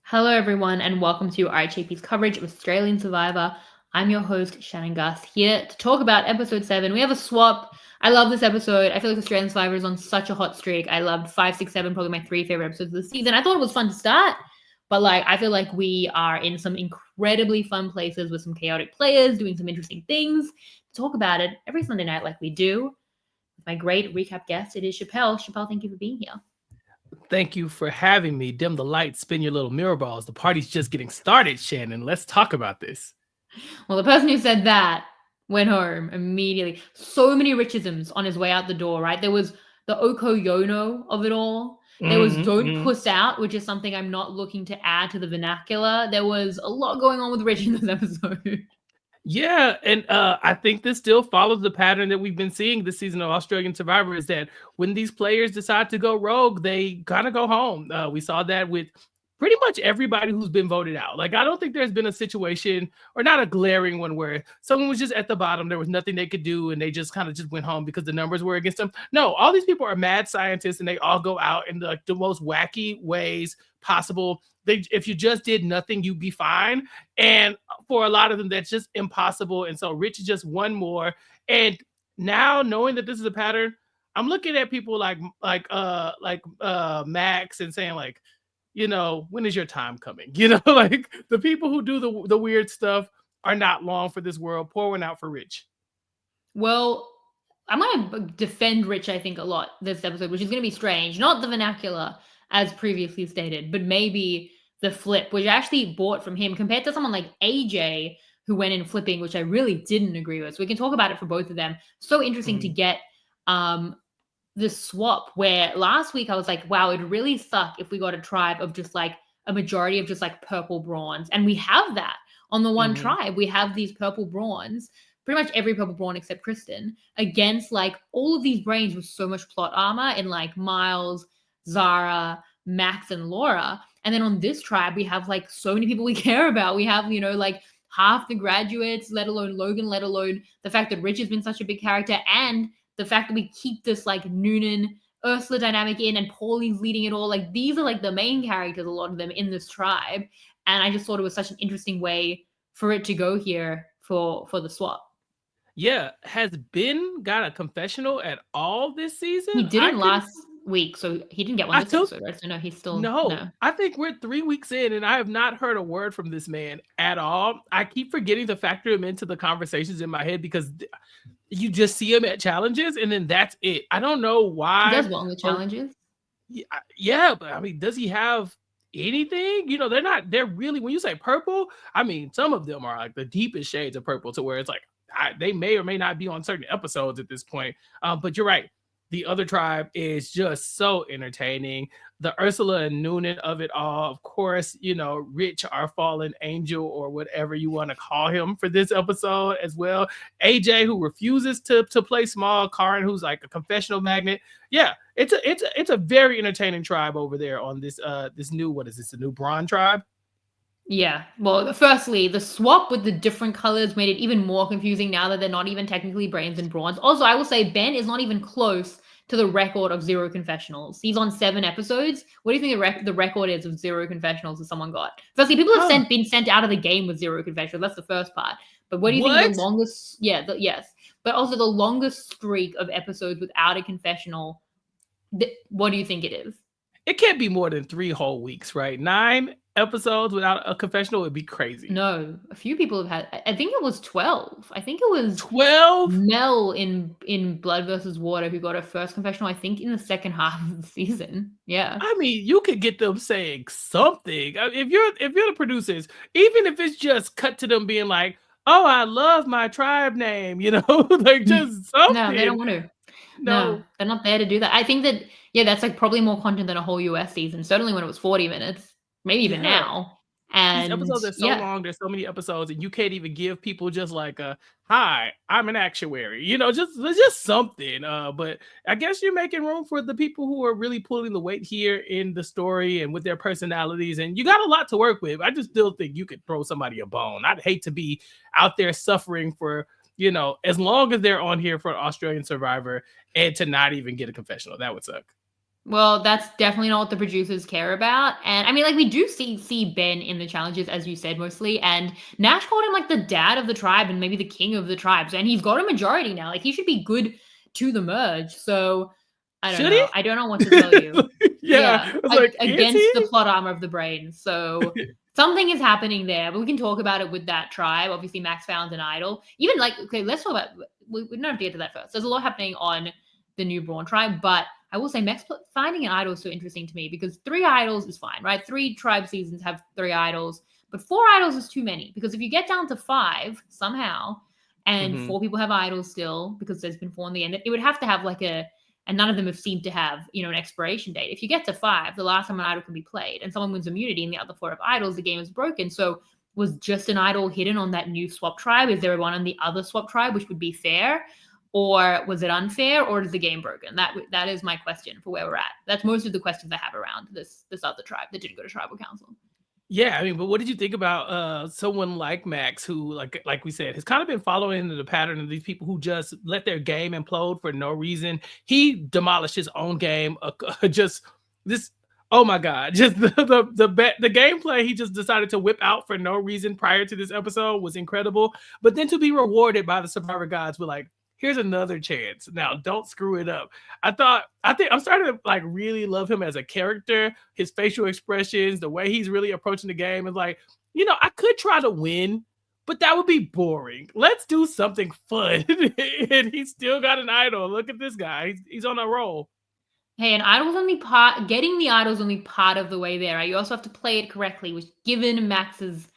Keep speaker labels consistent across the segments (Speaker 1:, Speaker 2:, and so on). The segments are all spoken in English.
Speaker 1: Hello, everyone, and welcome to RHAP's coverage of Australian Survivor. I'm your host, Shannon Guss, here to talk about episode 7. We have a swap. I love this episode. I feel like Australian Survivor is on such a hot streak. I loved 5, 6, 7, probably my 3 favorite episodes of the season. I thought it was fun to start, but I feel like we are in some incredibly fun places with some chaotic players doing some interesting things. To talk about it every Sunday night, like we do. With my great recap guest, it is Chappell. Chappell, thank you for being here.
Speaker 2: Thank you for having me. Dim the lights, spin your little mirror balls. The party's just getting started, Shannon. Let's talk about this.
Speaker 1: Well, the person who said that went home immediately. So many Richisms on his way out the door, right? There was the Okoyono of it all. There was don't puss out, which is something I'm not looking to add to the vernacular. There was a lot going on with Rich in this episode.
Speaker 2: Yeah, and I think this still follows the pattern that we've been seeing this season of Australian Survivor, is that when these players decide to go rogue, they kind of go home. We saw that with pretty much everybody who's been voted out. Like, I don't think there's been a situation, or not a glaring one, where someone was just at the bottom, there was nothing they could do, and they just kind of just went home because the numbers were against them. No, all these people are mad scientists, and they all go out in the most wacky ways possible. If you just did nothing, you'd be fine. And for a lot of them, that's just impossible. And so Rich is just one more. And now, knowing that this is a pattern, I'm looking at people like Max and saying, like, when is your time coming? Like, the people who do the weird stuff are not long for this world. Pour one out for Rich.
Speaker 1: Well, I'm going to defend Rich, I think, a lot this episode, which is going to be strange. Not the vernacular, as previously stated, but maybe the flip, which I actually bought from him compared to someone like AJ, who went in flipping, which I really didn't agree with. So we can talk about it for both of them. So interesting to get the swap, where last week I was like, wow, it'd really suck if we got a tribe of just like a majority of just like purple brawns. And we have that on the one tribe. We have these purple brawns, pretty much every purple brawn except Kristen, against like all of these brains with so much plot armor in like Miles, Zara, Max, and Laura. And then on this tribe, we have like so many people we care about. We have, like half the graduates, let alone Logan, let alone the fact that Rich has been such a big character, and the fact that we keep this like Nunan, Ursula dynamic in, and Paulie's leading it all. Like, these are like the main characters, a lot of them in this tribe. And I just thought it was such an interesting way for it to go here for the swap.
Speaker 2: Yeah, has Ben got a confessional at all this season?
Speaker 1: He didn't last week, so he didn't get one this episode, right? So no, he's still
Speaker 2: no. I think we're 3 weeks in, and I have not heard a word from this man at all. I keep forgetting to factor him into the conversations in my head because you just see him at challenges, and then that's it. I don't know why.
Speaker 1: He does well in the challenges.
Speaker 2: Yeah, but I mean, does he have anything? They're really, when you say purple, I mean, some of them are like the deepest shades of purple, to where it's like, they may or may not be on certain episodes at this point. But you're right. The other tribe is just so entertaining. The Ursula and Nunan of it all. Of course, Rich, our fallen angel, or whatever you want to call him for this episode as well. AJ, who refuses to play small. Karin, who's like a confessional magnet. Yeah, it's a very entertaining tribe over there on this new, what is this, the new Brawn tribe?
Speaker 1: Yeah. Well, firstly, the swap with the different colors made it even more confusing now that they're not even technically brains and brawns. Also, I will say Ben is not even close to the record of 0 confessionals. He's on 7 episodes. What do you think the record is of 0 confessionals that someone got? Firstly, people have been sent out of the game with 0 confessionals. That's the first part. But what do you think the longest? Yeah, yes. But also the longest streak of episodes without a confessional. What do you think it is?
Speaker 2: It can't be more than 3 whole weeks, right? 9 episodes without a confessional would be crazy.
Speaker 1: No, a few people have had. I think it was 12. I think it was
Speaker 2: 12.
Speaker 1: Mel in Blood versus Water who got her first confessional, I think, in the second half of the season. Yeah.
Speaker 2: I mean, you could get them saying something. If you're the producers, even if it's just cut to them being like, "Oh, I love my tribe name," like just something.
Speaker 1: No, they don't want to. No, they're not there to do that. I think that, that's like probably more content than a whole US season. Certainly when it was 40 minutes, maybe even now. And
Speaker 2: these episodes are so long. There's so many episodes, and you can't even give people just like "Hi, I'm an actuary." Just something. But I guess you're making room for the people who are really pulling the weight here in the story and with their personalities, and you got a lot to work with. I just still think you could throw somebody a bone. I'd hate to be out there suffering for, as long as they're on here for Australian Survivor and to not even get a confessional. That would suck.
Speaker 1: Well, that's definitely not what the producers care about. And I mean, like, we do see Ben in the challenges, as you said, mostly. And Nash called him like the dad of the tribe and maybe the king of the tribes. And he's got a majority now. Like, he should be good to the merge. So I don't
Speaker 2: Should he?
Speaker 1: know. I don't know what to tell you.
Speaker 2: Yeah,
Speaker 1: Yeah,
Speaker 2: I was like, is
Speaker 1: against the
Speaker 2: he?
Speaker 1: plot armor of the brain. So something is happening there, but we can talk about it with that tribe. Obviously, Max found an idol. Even like, okay, let's talk about. We don't have to get to that first. There's a lot happening on the new Brawn tribe, but I will say Max finding an idol is so interesting to me because 3 idols is fine, right? 3 tribe seasons have 3 idols, but 4 idols is too many because if you get down to 5 somehow, and
Speaker 2: Mhm.
Speaker 1: 4 people have idols still because there's been 4 in the end, it would have to have like a, and none of them have seemed to have, an expiration date. If you get to 5, the last time an idol can be played, and someone wins immunity and the other 4 have idols, the game is broken. So was just an idol hidden on that new swap tribe? Is there one on the other swap tribe, which would be fair? Or was it unfair, or is the game broken? That is my question for where we're at. That's most of the questions I have around this other tribe that didn't go to tribal council.
Speaker 2: Yeah, I mean, but what did you think about someone like Max, who, like we said, has kind of been following the pattern of these people who just let their game implode for no reason? He demolished his own game. Just this, oh my god, just the gameplay he just decided to whip out for no reason prior to this episode was incredible. But then to be rewarded by the Survivor gods with like, here's another chance. Now don't screw it up. I think I'm starting to like really love him as a character. His facial expressions, the way he's really approaching the game is like, I could try to win, but that would be boring. Let's do something fun. And he's still got an idol. Look at this guy. He's on a roll.
Speaker 1: Hey, and idol's only part. Getting the idol's only part of the way there. Right? You also have to play it correctly, which, given Max's,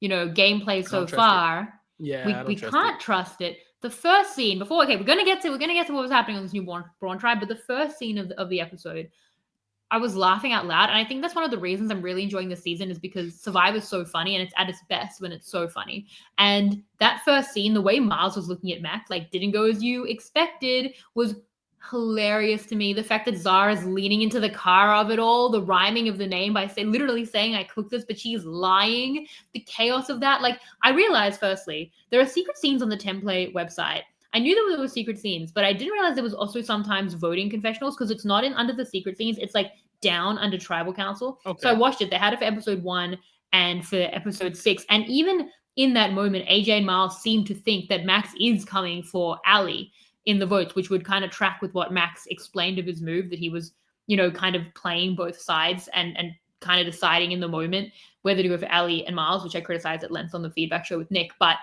Speaker 1: gameplay
Speaker 2: I
Speaker 1: so
Speaker 2: don't trust it.
Speaker 1: far,
Speaker 2: Yeah, I
Speaker 1: we
Speaker 2: don't trust it.
Speaker 1: can't trust it. The first scene before, okay, we're gonna get to what was happening on this new Brawn tribe, but the first scene of the episode, I was laughing out loud, and I think that's one of the reasons I'm really enjoying this season is because Survivor's so funny, and it's at its best when it's so funny. And that first scene, the way Miles was looking at Max, like didn't go as you expected, was hilarious to me. The fact that Zara's leaning into the car of it all, the rhyming of the name by literally saying I cooked this, but she's lying. The chaos of that. Like, I realized firstly, there are secret scenes on the template website. I knew there were secret scenes, but I didn't realize there was also sometimes voting confessionals because it's not in under the secret scenes. It's like down under tribal council. So I
Speaker 2: Okay.
Speaker 1: watched it. They had it for episode 1 and for episode 6. And even in that moment, AJ and Miles seemed to think that Max is coming for Ali in the votes, which would kind of track with what Max explained of his move, that he was, kind of playing both sides and kind of deciding in the moment whether to go for Ali and Miles, which I criticized at length on the feedback show with Nick. But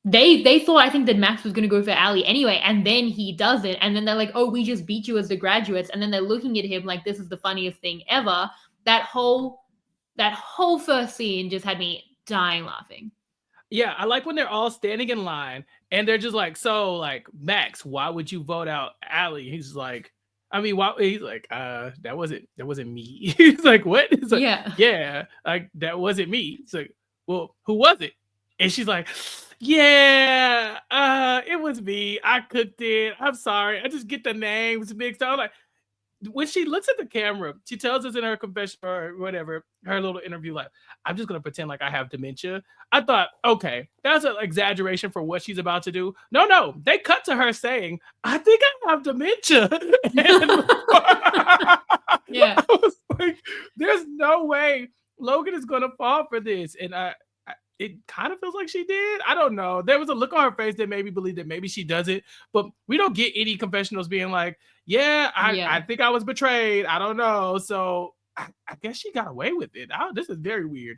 Speaker 1: they thought, I think, that Max was going to go for Ali anyway, and then he doesn't, and then they're like, oh, we just beat you as the graduates, and then they're looking at him like this is the funniest thing ever. That whole first scene just had me dying laughing.
Speaker 2: Yeah, I like when they're all standing in line and they're just like, so like, Max, why would you vote out Allie? He's like, I mean, why? He's like, that wasn't me. He's like, what? He's like,
Speaker 1: Yeah.
Speaker 2: yeah, like that wasn't me. It's like, well, who was it? And she's like, yeah, it was me. I cooked it. I'm sorry. I just get the names mixed up. Like, when she looks at the camera, she tells us in her confession or whatever, her little interview, like, I'm just gonna pretend like I have dementia. I thought, okay, that's an exaggeration for what she's about to do. No, they cut to her saying, I think I have dementia. And
Speaker 1: Yeah.
Speaker 2: I was like, there's no way Logan is gonna fall for this. And it kind of feels like she did. I don't know. There was a look on her face that made me believe that maybe she doesn't, but we don't get any confessionals being like, yeah, I think I was betrayed. I don't know. So I guess she got away with it. This is very weird.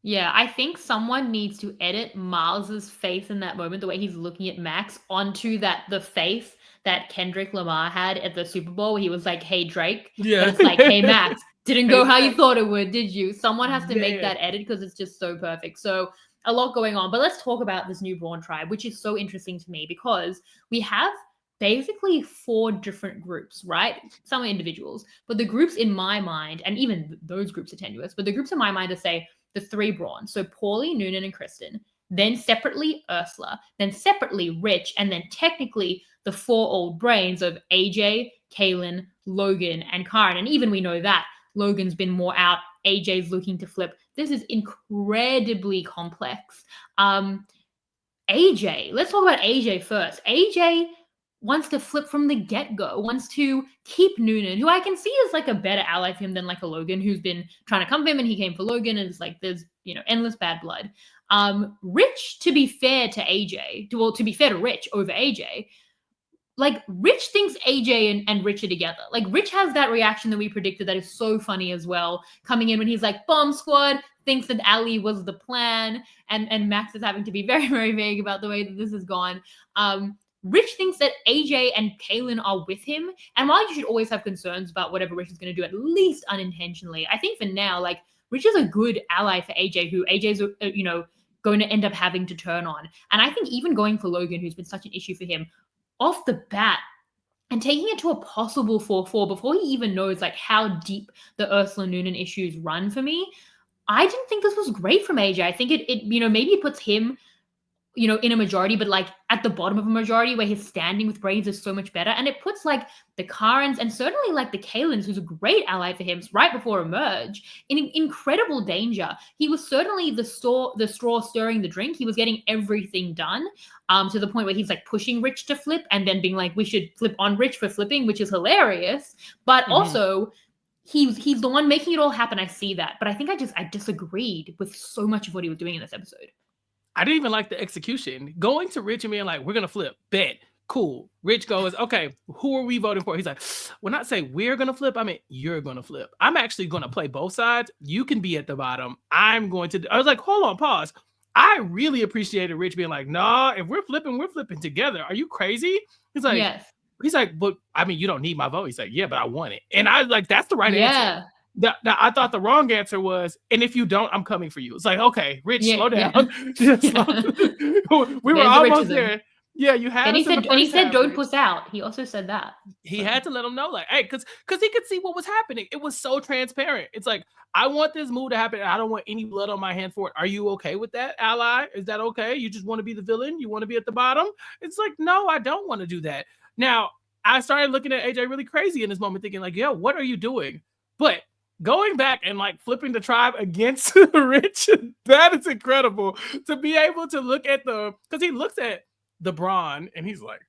Speaker 1: Yeah, I think someone needs to edit Miles's face in that moment, the way he's looking at Max, onto the face that Kendrick Lamar had at the Super Bowl, where he was like, "Hey Drake," but
Speaker 2: Yeah.
Speaker 1: it's like, "Hey Max, didn't go
Speaker 2: Hey,
Speaker 1: how you
Speaker 2: Max.
Speaker 1: thought it would, did you?" Someone has to make
Speaker 2: Man.
Speaker 1: that edit because it's just so perfect. So a lot going on, but let's talk about this new Brawn tribe, which is so interesting to me because we have basically 4 different groups, right? Some are individuals, but the groups in my mind, and even those groups are tenuous, but the groups in my mind are, say, the 3 Brawn. So Paulie, Nunan, and Kristen. Then separately Ursula. Then separately Rich. And then technically the 4 old brains of AJ, Kaylin, Logan, and Karen. And even we know that Logan's been more out. AJ's looking to flip. This is incredibly complex. AJ, let's talk about AJ first. AJ wants to flip from the get-go, wants to keep Nunan, who I can see is like a better ally for him than like a Logan, who's been trying to come for him, and he came for Logan, and it's like there's, you know, endless bad blood. Rich, to be fair to AJ, to be fair to Rich over AJ, like Rich thinks AJ and Rich are together. Like Rich has that reaction that we predicted that is so funny as well, coming in when he's like, bomb squad, thinks that Ali was the plan, and Max is having to be very, very vague about the way that this has gone. Rich thinks that AJ and Kaylin are with him, and while you should always have concerns about whatever Rich is going to do, at least unintentionally, I think for now, like, Rich is a good ally for AJ, who AJ's, you know, going to end up having to turn on. And I think even going for Logan, who's been such an issue for him, off the bat, and taking it to a possible 4-4 before he even knows like how deep the Ursula Nunan issues run for me, I didn't think this was great from AJ. I think it you know, maybe it puts him, you know, in a majority, but like at the bottom of a majority where his standing with Brains is so much better. And it puts like the Karens and certainly like the Kaylins, who's a great ally for him right before a merge, in incredible danger. He was certainly the straw stirring the drink. He was getting everything done, to the point where he's like pushing Rich to flip and then being like, we should flip on Rich for flipping, which is hilarious. But also, he's the one making it all happen. I see that. But I think I disagreed with so much of what he was doing in this episode.
Speaker 2: I didn't even like the execution. Going to Rich and being like, we're going to flip. Bet. Cool. Rich goes, okay, who are we voting for? He's like, we're not saying we're going to flip. I mean, you're going to flip. I'm actually going to play both sides. You can be at the bottom. I was like, hold on, pause. I really appreciated Rich being like, nah, if we're flipping together. Are you crazy? He's like, yes. He's like, but I mean, you don't need my vote. He's like, yeah, but I want it. And I was like, that's the right answer. I thought the wrong answer was, and if you don't, I'm coming for you. It's like, okay, Rich, slow down. We were almost there. Yeah, you had.
Speaker 1: And he said, "Don't puss out." He also said that.
Speaker 2: He had to let him know, like, hey, because he could see what was happening. It was so transparent. It's like, I want this move to happen. And I don't want any blood on my hand for it. Are you okay with that, ally? Is that okay? You just want to be the villain? You want to be at the bottom? It's like, no, I don't want to do that. Now, I started looking at AJ really crazy in this moment, thinking like, yeah, what are you doing? But going back and like flipping the tribe against Rich, that is incredible to be able to look at because he looks at the Brawn and he's like,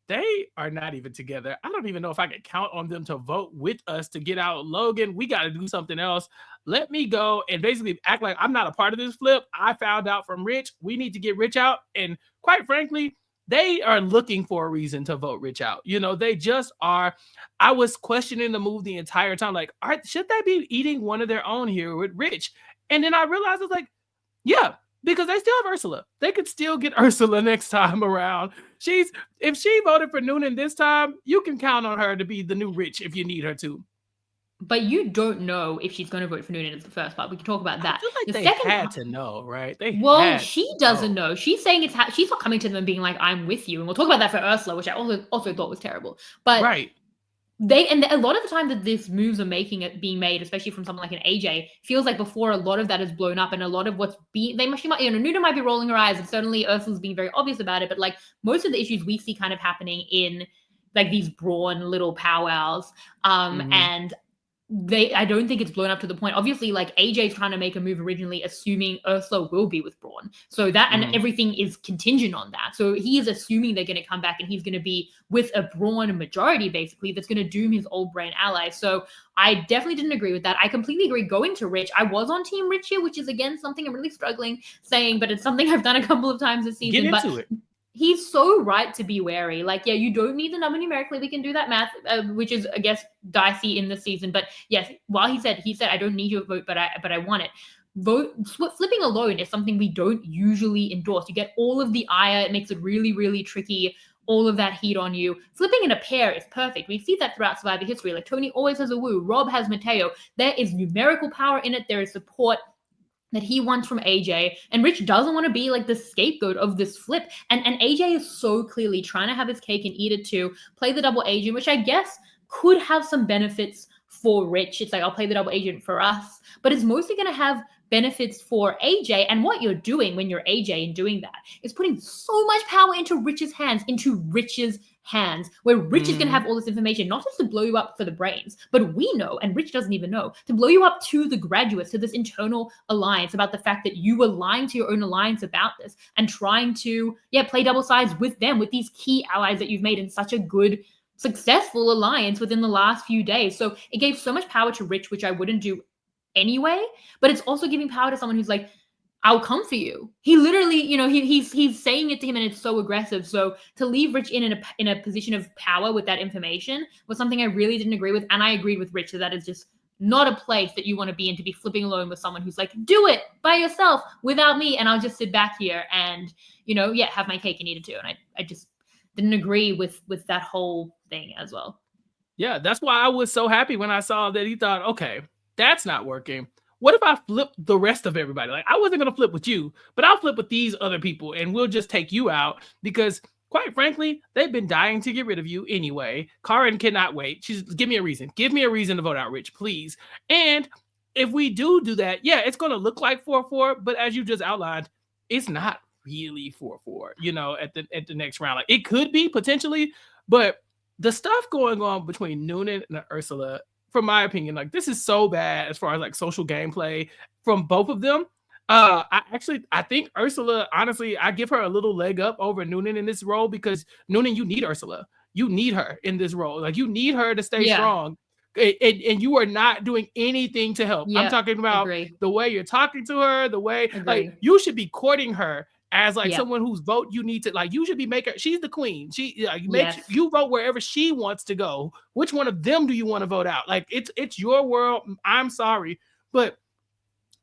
Speaker 2: they are not even together. I don't even know if I can count on them to vote with us to get out Logan. We got to do something else. Let me go and basically act like I'm not a part of this flip. I found out from Rich. We need to get Rich out. And quite frankly, they are looking for a reason to vote Rich out. You know, they just are. I was questioning the move the entire time. Like, should they be eating one of their own here with Rich? And then I realized, I was like, yeah, because they still have Ursula. They could still get Ursula next time around. If she voted for Nunan this time, you can count on her to be the new Rich if you need her to.
Speaker 1: But you don't know if she's going to vote for Nunan as the first part. We can talk about that.
Speaker 2: I feel like they had to know, right?
Speaker 1: She doesn't know. She's saying she's not coming to them and being like, I'm with you. And we'll talk about that for Ursula, which I also thought was terrible. But
Speaker 2: right.
Speaker 1: A lot of the time that these moves are being made, especially from someone like an AJ, feels like before a lot of that is blown up, and a lot of what's Nunan might be rolling her eyes, and certainly Ursula's being very obvious about it, but like most of the issues we see kind of happening in like these Brawn little powwows, and I don't think it's blown up to the point. Obviously, like AJ's trying to make a move originally, assuming Ursula will be with Brawn. So that and everything is contingent on that. So he is assuming they're going to come back and he's going to be with a Brawn majority, basically, that's going to doom his old brain ally. So I definitely didn't agree with that. I completely agree. Going to Rich, I was on Team Rich here, which is again something I'm really struggling saying, but it's something I've done a couple of times this season.
Speaker 2: Get into it.
Speaker 1: He's so right to be wary. Like, yeah, you don't need the number numerically. We can do that math, which is, I guess, dicey in this season. But yes, while he said, I don't need your vote, but I want it. Flipping alone is something we don't usually endorse. You get all of the ire. It makes it really, really tricky. All of that heat on you. Flipping in a pair is perfect. We see that throughout Survivor history. Like Tony always has a woo. Rob has Mateo. There is numerical power in it. There is support that he wants from AJ, and Rich doesn't want to be like the scapegoat of this flip. And AJ is so clearly trying to have his cake and eat it too. Play the double agent, which I guess could have some benefits for Rich. It's like, I'll play the double agent for us, but it's mostly going to have benefits for AJ. And what you're doing when you're AJ and doing that is putting so much power into Rich's hands, hands where Rich is going to have all this information, not just to blow you up for the brains, but we know, and Rich doesn't even know, to blow you up to the graduates, to this internal alliance about the fact that you were lying to your own alliance about this and trying to, play double sides with them, with these key allies that you've made in such a good, successful alliance within the last few days. So it gave so much power to Rich, which I wouldn't do anyway, but it's also giving power to someone who's like, I'll come for you. He literally, he's saying it to him and it's so aggressive. So to leave Rich in a position of power with that information was something I really didn't agree with. And I agreed with Rich that is just not a place that you want to be in, to be flipping alone with someone who's like, do it by yourself without me. And I'll just sit back here and, have my cake and eat it too. And I just didn't agree with that whole thing as well.
Speaker 2: Yeah, that's why I was so happy when I saw that he thought, okay, that's not working. What if I flip the rest of everybody? Like, I wasn't going to flip with you, but I'll flip with these other people and we'll just take you out because, quite frankly, they've been dying to get rid of you anyway. Karen cannot wait. She's, give me a reason. Give me a reason to vote out Rich, please. And if we do that, it's going to look like 4-4, but as you just outlined, it's not really 4-4, at the next round. Like, it could be potentially, but the stuff going on between Nunan and Ursula, from my opinion, like, this is so bad as far as like social gameplay from both of them. I think Ursula, honestly, I give her a little leg up over Nunan in this role because Nunan, you need Ursula. You need her in this role. Like, you need her to stay strong. And you are not doing anything to help. I'm talking about the way you're talking to her, the way like you should be courting her as like someone whose vote you need to, like, you should be making. She's the queen. She you vote wherever she wants to go. Which one of them do you want to vote out? Like, it's your world. I'm sorry, but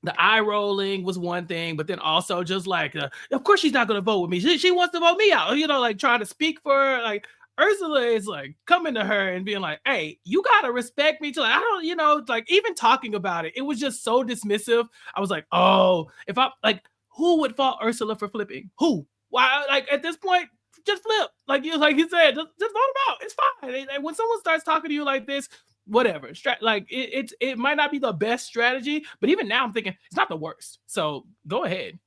Speaker 2: the eye rolling was one thing, but then also just like, of course she's not going to vote with me. She wants to vote me out. Like trying to speak for her. Like, Ursula is like coming to her and being like, hey, you got to respect me too. Like, I don't, like, even talking about it, it was just so dismissive. I was like, oh, if I like, who would fault Ursula for flipping? Who? Why? Like, at this point, just flip. Like you said, just vote them out. It's fine. And when someone starts talking to you like this, whatever. Like, it might not be the best strategy, but even now I'm thinking it's not the worst. So go ahead.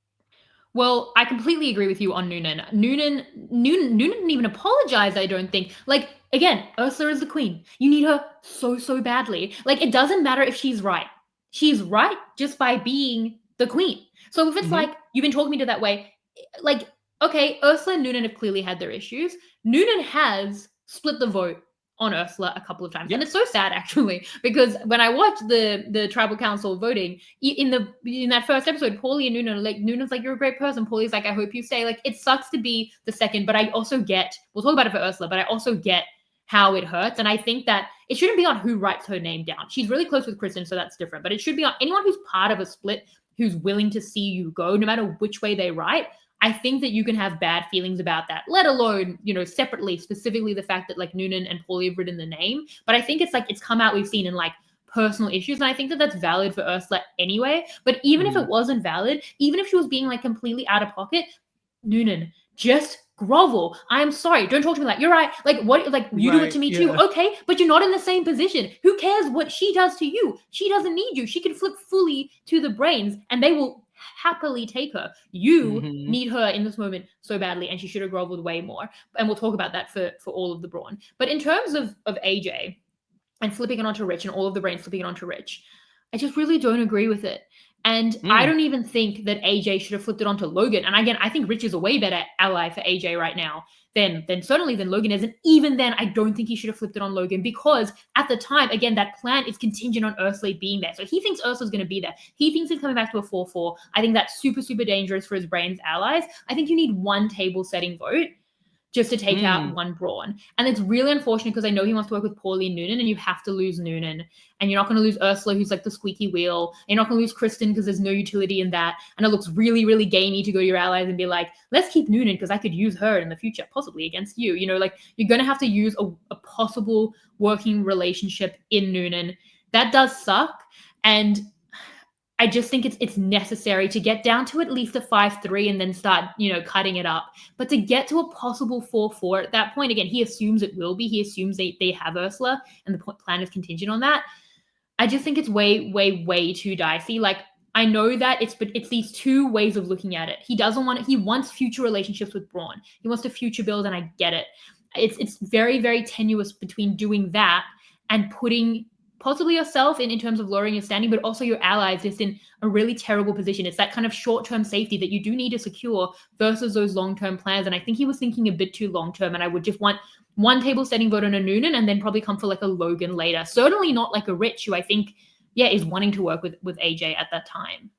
Speaker 1: Well, I completely agree with you on Nunan. Nunan didn't even apologize, I don't think. Like, again, Ursula is the queen. You need her so, so badly. Like, it doesn't matter if she's right. She's right just by being the queen. So if it's like, you've been talking me to that way, like, okay, Ursula and Nunan have clearly had their issues. Nunan has split the vote on Ursula a couple of times. And it's so sad, actually, because when I watched the tribal council voting, in that first episode, Paulie and Nunan, like, Nunan's like, you're a great person. Paulie's like, I hope you stay. Like, it sucks to be the second, but I also get, we'll talk about it for Ursula, but I also get how it hurts. And I think that it shouldn't be on who writes her name down. She's really close with Kristen, so that's different. But it should be on anyone who's part of a split, who's willing to see you go, no matter which way they write. I think that you can have bad feelings about that, let alone, separately, specifically the fact that like Nunan and Paulie have written the name. But I think it's like, it's come out, we've seen in like personal issues. And I think that that's valid for Ursula anyway. But even if it wasn't valid, even if she was being like completely out of pocket, Nunan, just grovel. I'm sorry. Don't talk to me like, you're right. Like, what, like, you do it to me too. Okay. But you're not in the same position. Who cares what she does to you? She doesn't need you. She can flip fully to the brains and they will happily take her. You need her in this moment so badly, and she should have groveled way more. And we'll talk about that for all of the brawn. But in terms of AJ and flipping it onto Rich and all of the brains flipping it onto Rich, I just really don't agree with it. And I don't even think that AJ should have flipped it onto Logan. And again, I think Rich is a way better ally for AJ right now than certainly than Logan is. And even then, I don't think he should have flipped it on Logan because at the time, again, that plan is contingent on Ursula being there. So he thinks Ursula's going to be there. He thinks he's coming back to a 4-4. I think that's super, super dangerous for his brains allies. I think you need one table setting vote just to take out one brawn. And it's really unfortunate because I know he wants to work with Paulie and Nunan, and you have to lose Nunan. And you're not going to lose Ursula, who's like the squeaky wheel. And you're not going to lose Kristen because there's no utility in that. And it looks really, really gamey to go to your allies and be like, let's keep Nunan because I could use her in the future, possibly against you. Like, you're going to have to use a possible working relationship in Nunan. That does suck. And I just think it's necessary to get down to at least a 5-3 and then start, cutting it up. But to get to a possible 4-4 at that point, again, he assumes it will be. He assumes they have Ursula and the plan is contingent on that. I just think it's way, way, way too dicey. Like, I know that it's these two ways of looking at it. He wants future relationships with Brawn. He wants to future build, and I get it. it's very, very tenuous between doing that and putting possibly yourself in terms of lowering your standing, but also your allies just in a really terrible position. It's that kind of short-term safety that you do need to secure versus those long-term plans. And I think he was thinking a bit too long-term, and I would just want one table setting vote on a Nunan and then probably come for like a Logan later. Certainly not like a Rich, who I think, is wanting to work with AJ at that time.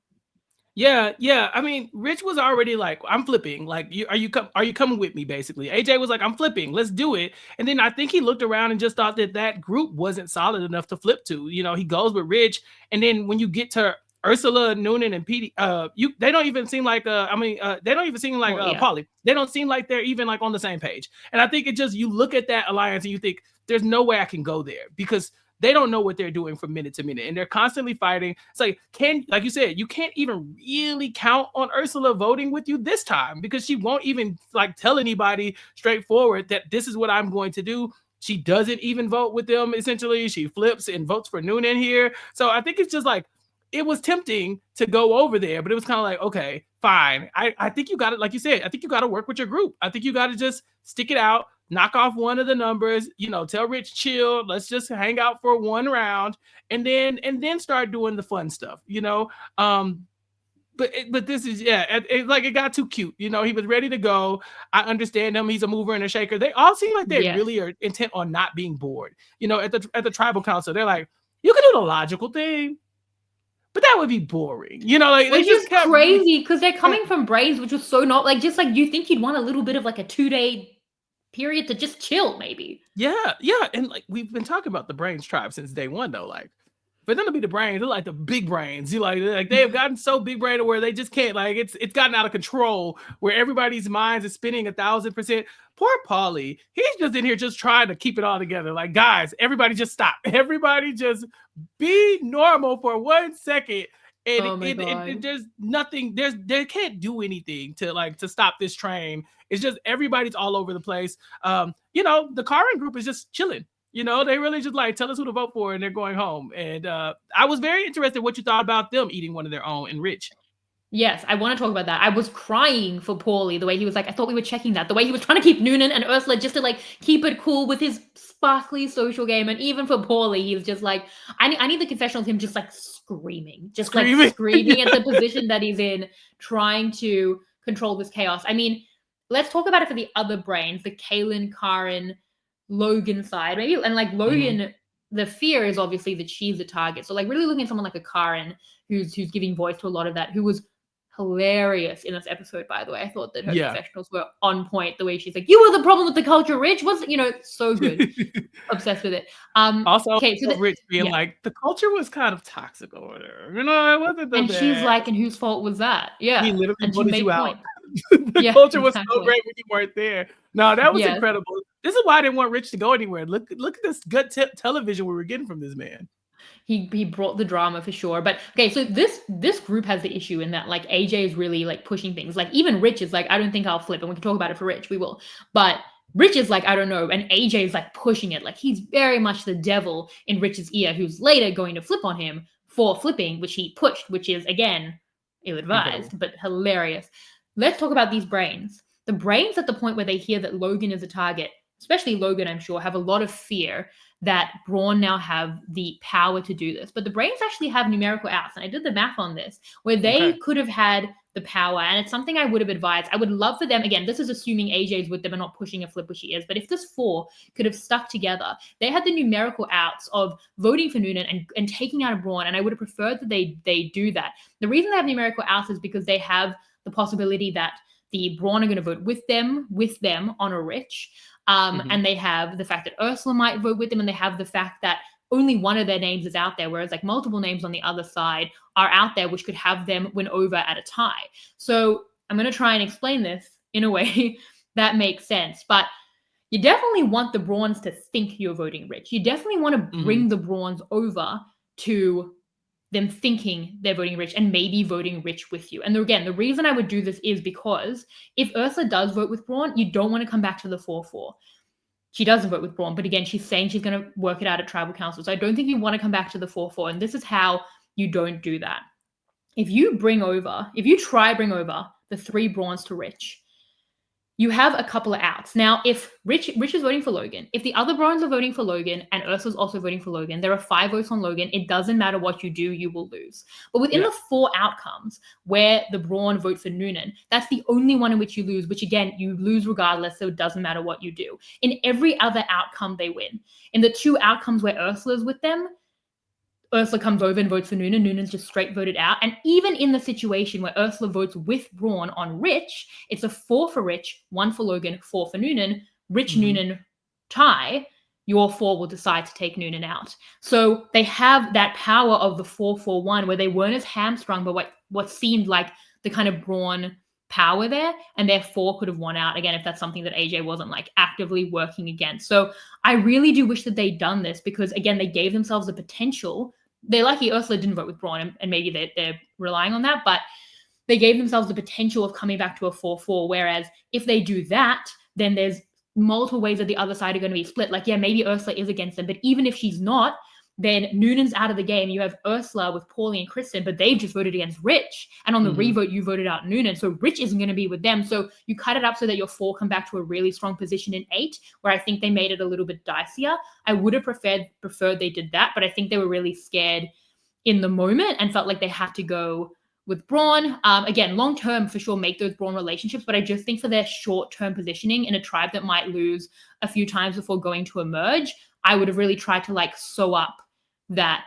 Speaker 2: Yeah. I mean, Rich was already like, I'm flipping. Like, are you coming with me? Basically, AJ was like, I'm flipping. Let's do it. And then I think he looked around and just thought that group wasn't solid enough to flip to. He goes with Rich, and then when you get to Ursula, Nunan, and Petey, they don't even seem like they don't even seem like Pauly. They don't seem like they're even like on the same page. And I think it just, you look at that alliance and you think there's no way I can go there, because they don't know what they're doing from minute to minute, and they're constantly fighting. It's like, like you said, you can't even really count on Ursula voting with you this time, because she won't even like tell anybody straightforward that this is what I'm going to do. She doesn't even vote with them. Essentially, she flips and votes for Nunan here. So I think it's just like, it was tempting to go over there, but it was kind of like, okay, fine. I think you got it. Like you said, I think you got to work with your group. I think you got to just stick it out, knock off one of the numbers, tell Rich, chill, let's just hang out for one round, and then start doing the fun stuff, but this is, it got too cute. He was ready to go. I understand him. He's a mover and a shaker. They all seem like they really are intent on not being bored. At the tribal council, they're like, you can do the logical thing, but that would be boring.
Speaker 1: Which is crazy, because they're coming from Brains, which was so not like, just like, you think you'd want a little bit of like a 2-day period to just chill, maybe.
Speaker 2: Yeah. And like, we've been talking about the Brains tribe since day one, though. Like, for them to be the Brains, they're like the big brains. Like they have gotten so big brain where they just can't, like, it's gotten out of control, where everybody's minds is spinning 1,000%. Poor Pauly, he's just in here just trying to keep it all together. Like, guys, everybody just stop. Everybody just be normal for 1 second. And there's nothing, they can't do anything to stop this train. It's just, everybody's all over the place. The Karin group is just chilling. They really just like, tell us who to vote for, and they're going home. And I was very interested in what you thought about them eating one of their own and Rich.
Speaker 1: Yes, I want to talk about that. I was crying for Pauly, the way he was like, I thought we were checking that. The way he was trying to keep Nunan and Ursula just to like keep it cool with his sparkly social game. And even for Pauly, he was just like, I need the confessional of him just like screaming at the position that he's in, trying to control this chaos. I mean, let's talk about it for the other Brains, the Kaylin, Karin, Logan side, maybe. And like Logan, the fear is obviously that she's the target. So like, really looking at someone like a Karin who's giving voice to a lot of that, who was hilarious in this episode, by the way. I thought that her confessionals were on point. The way she's like, you were the problem with the culture, Rich. Was so good. Obsessed with it.
Speaker 2: Also, okay, so Rich being like, the culture was kind of toxic over there. It wasn't that
Speaker 1: and
Speaker 2: bad.
Speaker 1: She's like, and whose fault was that? Yeah.
Speaker 2: He literally voted you out.
Speaker 1: The
Speaker 2: culture was so great when you weren't there. No, that was incredible. This is why I didn't want Rich to go anywhere. Look at this good television we were getting from this man.
Speaker 1: He brought the drama for sure. But okay, so this group has the issue in that like AJ is really like pushing things. Like even Rich is like, I don't think I'll flip, and we can talk about it for Rich. We will. But Rich is like, I don't know, and AJ is like pushing it. Like he's very much the devil in Rich's ear, who's later going to flip on him for flipping, which he pushed, which is again ill-advised, but hilarious. Let's talk about these Brains. The Brains at the point where they hear that Logan is a target, especially Logan, I'm sure, have a lot of fear that Brawn now have the power to do this. But the Brains actually have numerical outs, and I did the math on this, where they could have had the power, and it's something I would have advised. I would love for them, again, this is assuming AJ's with them and not pushing a flip, which she is, but if this 4 could have stuck together, they had the numerical outs of voting for Nunan and taking out a Brawn, and I would have preferred that they do that. The reason they have numerical outs is because they have the possibility that the Brawn are going to vote with them on a Rich. And they have the fact that Ursula might vote with them, and they have the fact that only one of their names is out there, whereas like multiple names on the other side are out there, which could have them win over at a tie. So I'm going to try and explain this in a way that makes sense. But you definitely want the Brawns to think you're voting Rich. You definitely want to bring the Brawns over to them thinking they're voting Rich and maybe voting Rich with you. And again, the reason I would do this is because if Ursula does vote with Brawn, you don't want to come back to the 4-4. She doesn't vote with Brawn, but again, she's saying she's going to work it out at Tribal Council. So I don't think you want to come back to the 4-4. And this is how you don't do that. If you try bring over the 3 Brawns to Rich, you have a couple of outs. Now, if Rich is voting for Logan, if the other Brons are voting for Logan and Ursula's also voting for Logan, there are 5 votes on Logan. It doesn't matter what you do, you will lose. But within the 4 outcomes where the Brawn vote for Nunan, that's the only one in which you lose, which again, you lose regardless, so it doesn't matter what you do. In every other outcome, they win. In the 2 outcomes where Ursula's with them, Ursula comes over and votes for Nunan. Nunan's just straight voted out. And even in the situation where Ursula votes with Brawn on Rich, it's a 4 for Rich, 1 for Logan, 4 for Nunan. Rich, Nunan tie, your 4 will decide to take Nunan out. So they have that power of the 4-4-1 where they weren't as hamstrung by what seemed like the kind of Brawn power there, and their 4 could have won out again if that's something that AJ wasn't like actively working against. So I really do wish that they'd done this, because again, they gave themselves the potential. They're lucky Ursula didn't vote with Brawn, and maybe they're relying on that, but they gave themselves the potential of coming back to a 4-4. Whereas if they do that, then there's multiple ways that the other side are going to be split. Like, yeah, maybe Ursula is against them, but even if she's not, then Nunan's out of the game. You have Ursula with Paulie and Kristen, but they've just voted against Rich. And on the revote, you voted out Nunan. So Rich isn't going to be with them. So you cut it up so that your 4 come back to a really strong position in 8, where I think they made it a little bit dicier. I would have preferred they did that, but I think they were really scared in the moment and felt like they had to go with Brawn. Again, long-term for sure make those Brawn relationships, but I just think for their short-term positioning in a tribe that might lose a few times before going to emerge, I would have really tried to like sew up that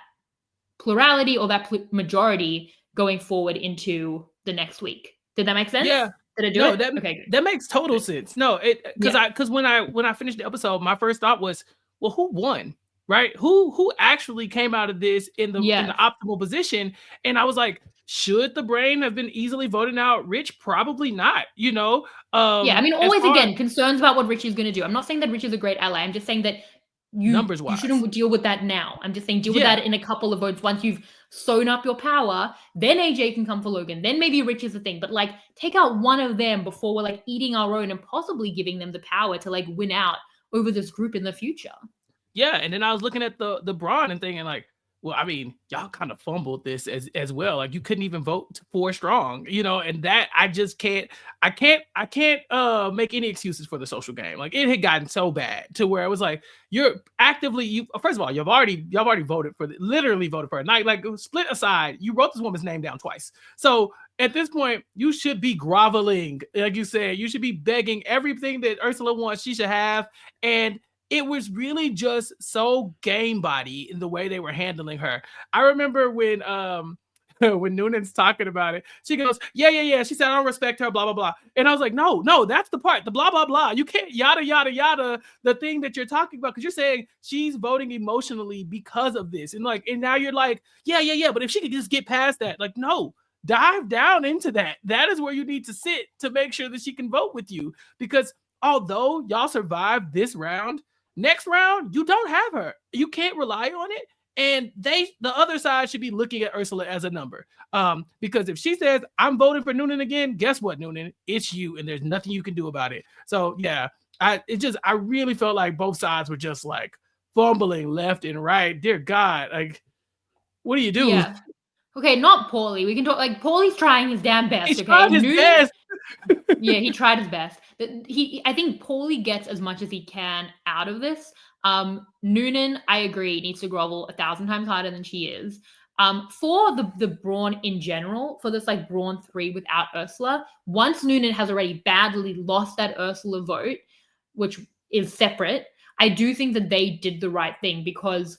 Speaker 1: plurality or that majority going forward into the next week. Did that make sense?
Speaker 2: Yeah.
Speaker 1: Did I do it?
Speaker 2: Okay, that makes total sense. No, because when I finished the episode, my first thought was, well, who won? Right? Who actually came out of this in the optimal position? And I was like, should the Brain have been easily voting out Rich? Probably not, you know?
Speaker 1: Yeah, I mean, always again, concerns about what Rich is going to do. I'm not saying that Rich is a great ally. I'm just saying that you shouldn't deal with that now. I'm just saying deal with that in a couple of votes. Once you've sewn up your power, then AJ can come for Logan. Then maybe Rich is the thing. But like, take out one of them before we're like eating our own and possibly giving them the power to like win out over this group in the future.
Speaker 2: Yeah, and then I was looking at the Brawn and thinking like, well, I mean, y'all kind of fumbled this as well. Like you couldn't even vote 4 strong, you know, and that I just can't make any excuses for the social game. Like it had gotten so bad to where it was like you're actively first of all, you've already voted for literally voted for it. Like split aside, you wrote this woman's name down twice. So at this point, you should be groveling, like you said, you should be begging everything that Ursula wants, she should have. And it was really just so game body in the way they were handling her. I remember when when Nunan's talking about it, she goes, yeah. She said, I don't respect her, blah, blah, blah. And I was like, no, that's the part, the blah, blah, blah. You can't yada, yada, yada, the thing that you're talking about. Because you're saying she's voting emotionally because of this. And now you're like, yeah. But if she could just get past that, like, no, dive down into that. That is where you need to sit to make sure that she can vote with you. Because although y'all survived this round, next round, you don't have her. You can't rely on it. And the other side should be looking at Ursula as a number. Because if she says, I'm voting for Nunan again, guess what, Nunan? It's you, and there's nothing you can do about it. So, yeah, I really felt like both sides were just, like, fumbling left and right. Dear God, like, what do you do?
Speaker 1: Yeah. Okay, not Paulie. We can talk, like, Paulie's trying his damn best,
Speaker 2: He's trying his best.
Speaker 1: Yeah, he tried his best. I think Paulie gets as much as he can out of this. Nunan, I agree, needs to grovel 1,000 times harder than she is. For the Brawn in general, for this like Brawn 3 without Ursula, once Nunan has already badly lost that Ursula vote, which is separate, I do think that they did the right thing, because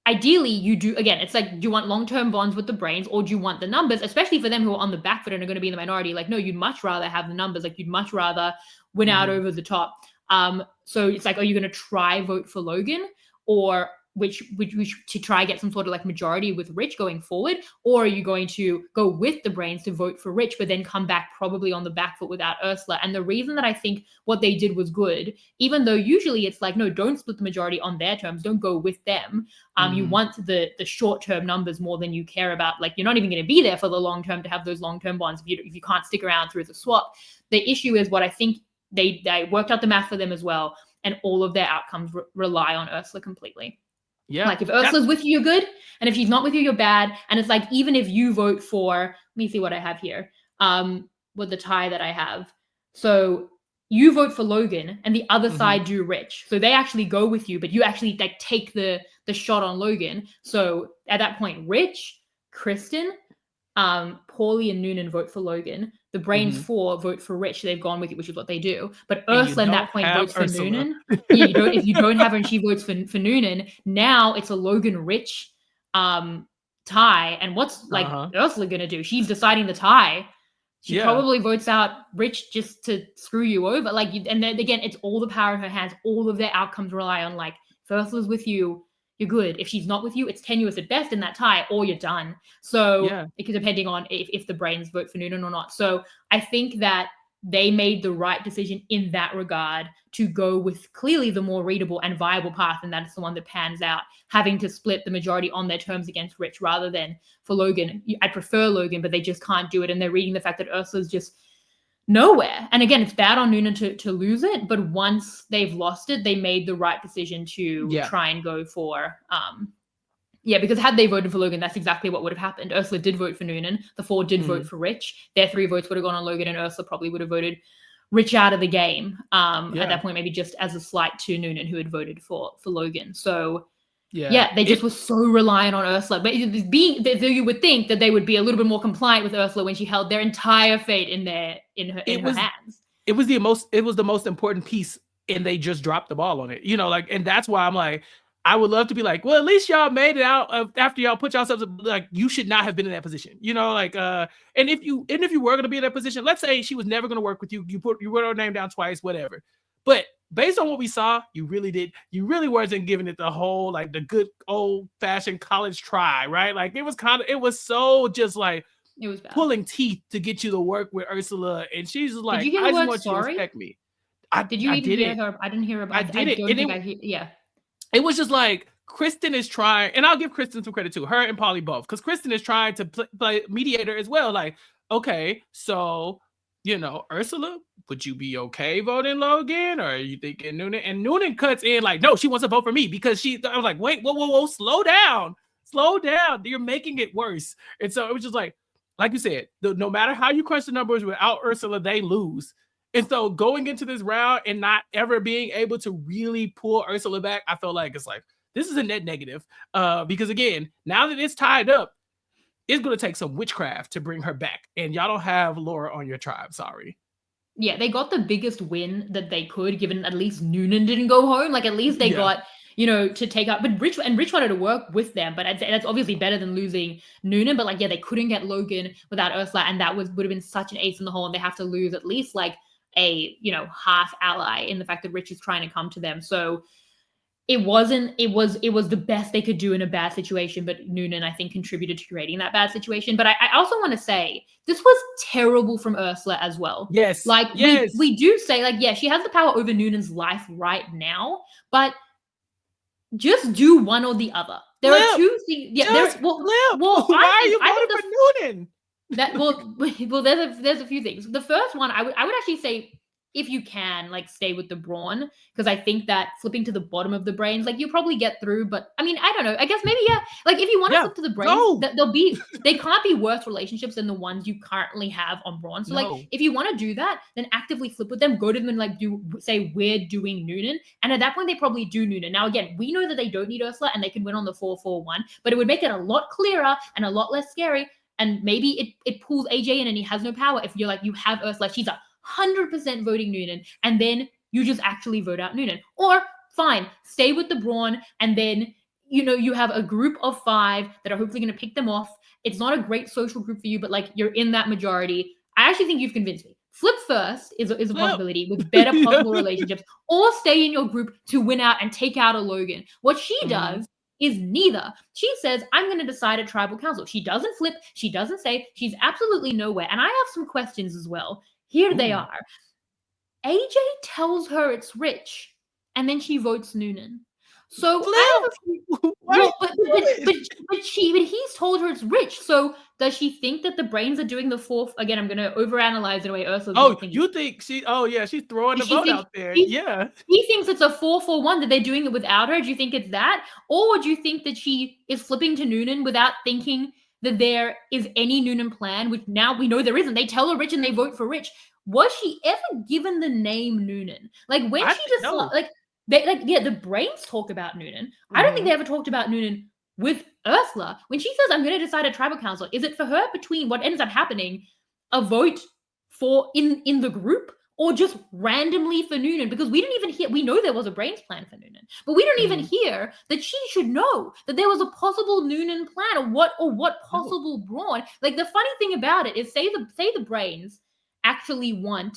Speaker 1: ideally, you do, again, it's like, do you want long-term bonds with the Brains, or do you want the numbers, especially for them who are on the back foot and are going to be in the minority? Like, no, you'd much rather have the numbers. Like, you'd much rather win out over the top. So it's like, are you going to try vote for Logan, or which to try get some sort of like majority with Rich going forward, or are you going to go with the Brains to vote for Rich, but then come back probably on the back foot without Ursula? And the reason that I think what they did was good, even though usually it's like, no, don't split the majority on their terms, don't go with them. You want the short-term numbers more than you care about, like, you're not even going to be there for the long term to have those long-term bonds if you can't stick around through the swap. The issue is what I think they worked out the math for them as well, and all of their outcomes rely on Ursula completely. Yeah. Like if Ursula's with you, you're good. And if she's not with you, you're bad. And it's like, even if you vote for, let me see what I have here. What the tie that I have. So you vote for Logan and the other
Speaker 2: Mhm.
Speaker 1: side do Rich. So they actually go with you, but you actually like take the shot on Logan. So at that point, Rich, Kristen, Paulie and Nunan vote for Logan. The Brains
Speaker 2: Mhm.
Speaker 1: 4 vote for Rich. They've gone with it, which is what they do. But
Speaker 2: And you
Speaker 1: Ursula at
Speaker 2: don't
Speaker 1: that point
Speaker 2: have
Speaker 1: votes for
Speaker 2: Ursula.
Speaker 1: Nunan. Yeah, you don't. If you don't have her and she votes for Nunan, now it's a Logan Rich tie. And what's like Ursula gonna do? She's deciding the tie. She probably votes out Rich just to screw you over. Like, and then again, it's all the power in her hands. All of their outcomes rely on like, if Ursula's with you, you're good. If she's not with you, it's tenuous at best in that tie, or you're done. So, because depending on if the Brains vote for Nunan or not. So, I think that they made the right decision in that regard to go with clearly the more readable and viable path, and that's the one that pans out, having to split the majority on their terms against Rich rather than for Logan. I prefer Logan, but they just can't do it, and they're reading the fact that Ursula's just nowhere. And again, it's bad on Nunan to lose it, but once they've lost it, they made the right decision to try and go for because had they voted for Logan, that's exactly what would have happened. Ursula did vote for Nunan. The 4 did vote for Rich. Their 3 votes would have gone on Logan, and Ursula probably would have voted Rich out of the game. At that point, maybe just as a slight to Nunan, who had voted for Logan. So they just were so reliant on Ursula. But you would think that they would be a little bit more compliant with Ursula when she held their entire fate in her hands.
Speaker 2: It was the most important piece, and they just dropped the ball on it. And that's why I'm like, I would love to be like, well, at least y'all made it out after y'all put yourselves like, you should not have been in that position. And if you were going to be in that position, let's say she was never going to work with you. You wrote her name down twice, whatever. But based on what we saw, you really wasn't giving it the whole, like, the good old fashioned college try, right? Like, it was so just like,
Speaker 1: it was bad.
Speaker 2: Pulling teeth to get you to work with Ursula. And she's just like,
Speaker 1: did you hear
Speaker 2: I
Speaker 1: the
Speaker 2: just
Speaker 1: word
Speaker 2: want
Speaker 1: sorry?
Speaker 2: you to respect me.
Speaker 1: Did you even hear her? I didn't hear about it. I don't think I hear. Yeah.
Speaker 2: It was just like, Kristen is trying, and I'll give Kristen some credit too, her and Paulie both, because Kristen is trying to play mediator as well. Like, okay, so, Ursula, would you be okay voting Logan, or are you thinking Nunan? And Nunan cuts in like, no, she wants to vote for me because I was like, wait, whoa, slow down, you're making it worse. And so it was just like you said, no matter how you crunch the numbers, without Ursula, they lose. And so going into this round and not ever being able to really pull Ursula back, I felt like it's like, this is a net negative, because again, now that it's tied up, it's going to take some witchcraft to bring her back. And y'all don't have Laura on your tribe. Sorry.
Speaker 1: Yeah, they got the biggest win that they could, given at least Nunan didn't go home. Like, at least they got, to take up. But Rich wanted to work with them. But that's obviously better than losing Nunan. But, like, they couldn't get Logan without Ursula. And that would have been such an ace in the hole. And they have to lose at least, like, a, half ally in the fact that Rich is trying to come to them. So it was the best they could do in a bad situation, but Nunan, I think, contributed to creating that bad situation. But I also want to say, this was terrible from Ursula as well.
Speaker 2: Yes.
Speaker 1: Like, we do say, like, yeah, she has the power over Nunan's life right now, but just do one or the other. There are two things. Yeah,
Speaker 2: why are you voting for Nunan?
Speaker 1: There's a few things. The first one, I would actually say, if you can, like, stay with the brawn, because I think that flipping to the bottom of the brains, like, you'll probably get through. But I mean, I don't know. I guess maybe like, if you want to flip to the brains, they can't be worse relationships than the ones you currently have on brawn. So like, if you want to do that, then actively flip with them. Go to them and like say we're doing Nunan, and at that point they probably do Nunan. Now again, we know that they don't need Ursula and they can win on the 4-4-1, but it would make it a lot clearer and a lot less scary. And maybe it pulls AJ in and he has no power. If you're like, you have Ursula, she's 100% voting Nunan, and then you just actually vote out Nunan. Or fine, stay with the brawn, and then you have a group of 5 that are hopefully going to pick them off. It's not a great social group for you, but like, you're in that majority. I actually think you've convinced me. Flip first is a possibility with better possible relationships, or stay in your group to win out and take out a Logan. What she does is neither. She says, I'm going to decide at tribal council. She doesn't flip. She doesn't say. She's absolutely nowhere. And I have some questions as well. Here they are. AJ tells her it's Rich, and then she votes Nunan. So but he's told her it's Rich. So does she think that the brains are doing the 4th? Again, I'm going to overanalyze the way Ursula's thinking.
Speaker 2: You think she's throwing the vote out there.
Speaker 1: He thinks it's a 4-4-1, that they're doing it without her. Do you think it's that? Or do you think that she is flipping to Nunan without thinking that there is any Nunan plan, which now we know there isn't. They tell her Rich and they vote for Rich. Was she ever given the name Nunan? Like when she just
Speaker 2: no.
Speaker 1: the brains talk about Nunan. I don't think they ever talked about Nunan with Ursula. When she says, I'm going to decide a tribal council, is it for her between what ends up happening, a vote for in the group, or just randomly for Nunan? Because we didn't even hear, we know there was a brains plan for Nunan, but we don't even hear that she should know that there was a possible Nunan plan, or what possible brawn. Like the funny thing about it is, say the brains actually want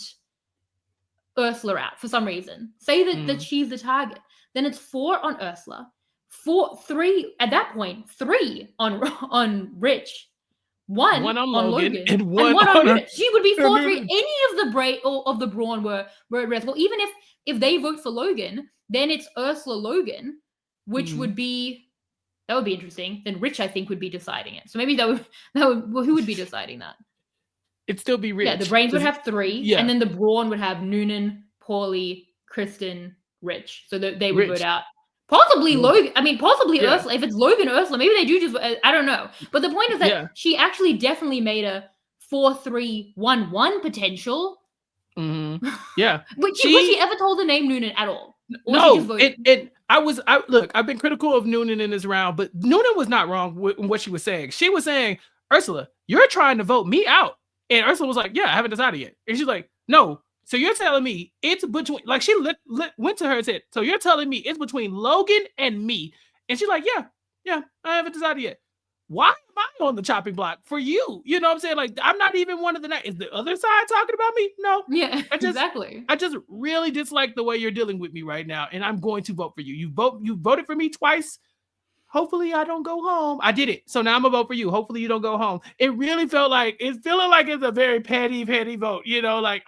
Speaker 1: Ursula out for some reason. Say that she's the target. Then it's 4 on Ursula, 3 at that point, 3 on Rich, 1 on Logan, and 1 on Nunan. She would be 4-3. Any of the brawn were at risk. Well, even if they vote for Logan, then it's Ursula Logan, which would be interesting. Then Rich, I think, would be deciding it. So maybe who would be deciding that?
Speaker 2: It'd still be Rich.
Speaker 1: Yeah, the brains would have 3, and then the brawn would have Nunan, Paulie, Kristen, Rich. So they would vote out. Possibly Logan. I mean, possibly Ursula. If it's Logan, Ursula, maybe they do just. I don't know. But the point is that she actually definitely made a 4-3-1-1 potential.
Speaker 2: Yeah.
Speaker 1: Was she ever told the name Nunan at all? Or
Speaker 2: no. Look, I've been critical of Nunan in this round, but Nunan was not wrong with what she was saying. She was saying, Ursula, you're trying to vote me out. And Ursula was like, yeah, I haven't decided yet. And she's like, no. So you're telling me it's between, like she went to her and said, so you're telling me it's between Logan and me. And she's like, yeah, I haven't decided yet. Why am I on the chopping block for you? You know what I'm saying? Like, I'm not even one of the night. Is the other side talking about me? No.
Speaker 1: Yeah, exactly.
Speaker 2: I just really dislike the way you're dealing with me right now. And I'm going to vote for you. You voted for me twice. Hopefully I don't go home. I did it. So now I'm gonna vote for you. Hopefully you don't go home. It really felt like it's a very petty vote. You know, like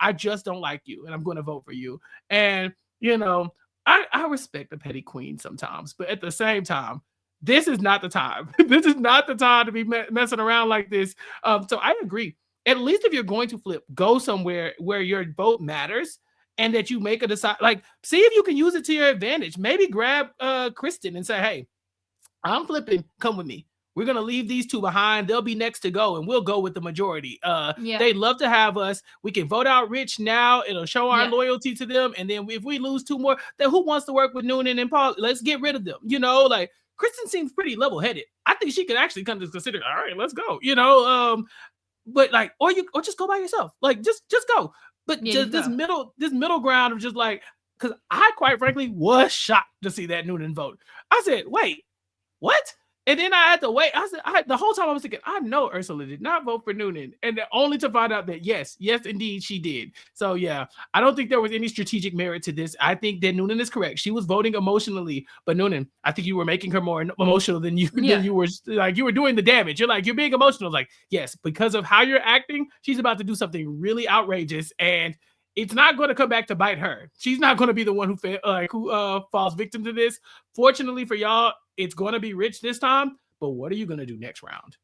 Speaker 2: I just don't like you and I'm going to vote for you. And, you know, I respect the petty queen sometimes, but at the same time, this is not the time. This is not the time to be messing around like this. So I agree. At least if you're going to flip, go somewhere where your vote matters and that you make a decide. Like, see if you can use it to your advantage. Maybe grab Kristen and say, hey, I'm flipping. Come with me. We're going to leave these 2 behind. They'll be next to go, and we'll go with the majority. They'd love to have us. We can vote out Rich now. It'll show our loyalty to them. And then if we lose 2 more, then who wants to work with Nunan and Paul? Let's get rid of them. You know, like Kristen seems pretty level-headed. I think she could actually come to consider, all right, let's go. You know, but like, or just go by yourself. Like, just go. But just this middle ground of just like, because I quite frankly was shocked to see that Nunan vote. I said, wait. What? And then I had to wait. The whole time I was thinking, I know Ursula did not vote for Nunan. And only to find out that yes, indeed, she did. So yeah, I don't think there was any strategic merit to this. I think that Nunan is correct. She was voting emotionally, but Nunan, I think you were making her more emotional than you were, like you were doing the damage. You're being emotional. Like, yes, because of how you're acting, she's about to do something really outrageous. And it's not going to come back to bite her. She's not going to be the one who falls victim to this. Fortunately for y'all, it's going to be Rich this time. But what are you going to do next round?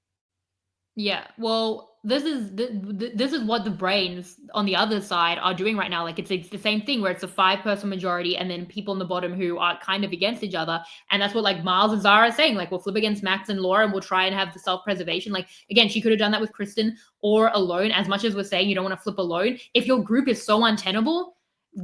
Speaker 1: Yeah, well, this is what the brains on the other side are doing right now. Like it's the same thing where it's a 5-person majority and then people on the bottom who are kind of against each other. And that's what like Miles and Zara are saying. Like we'll flip against Max and Laura and we'll try and have the self-preservation. Like again, she could have done that with Kristen or alone. As much as we're saying you don't want to flip alone, if your group is so untenable,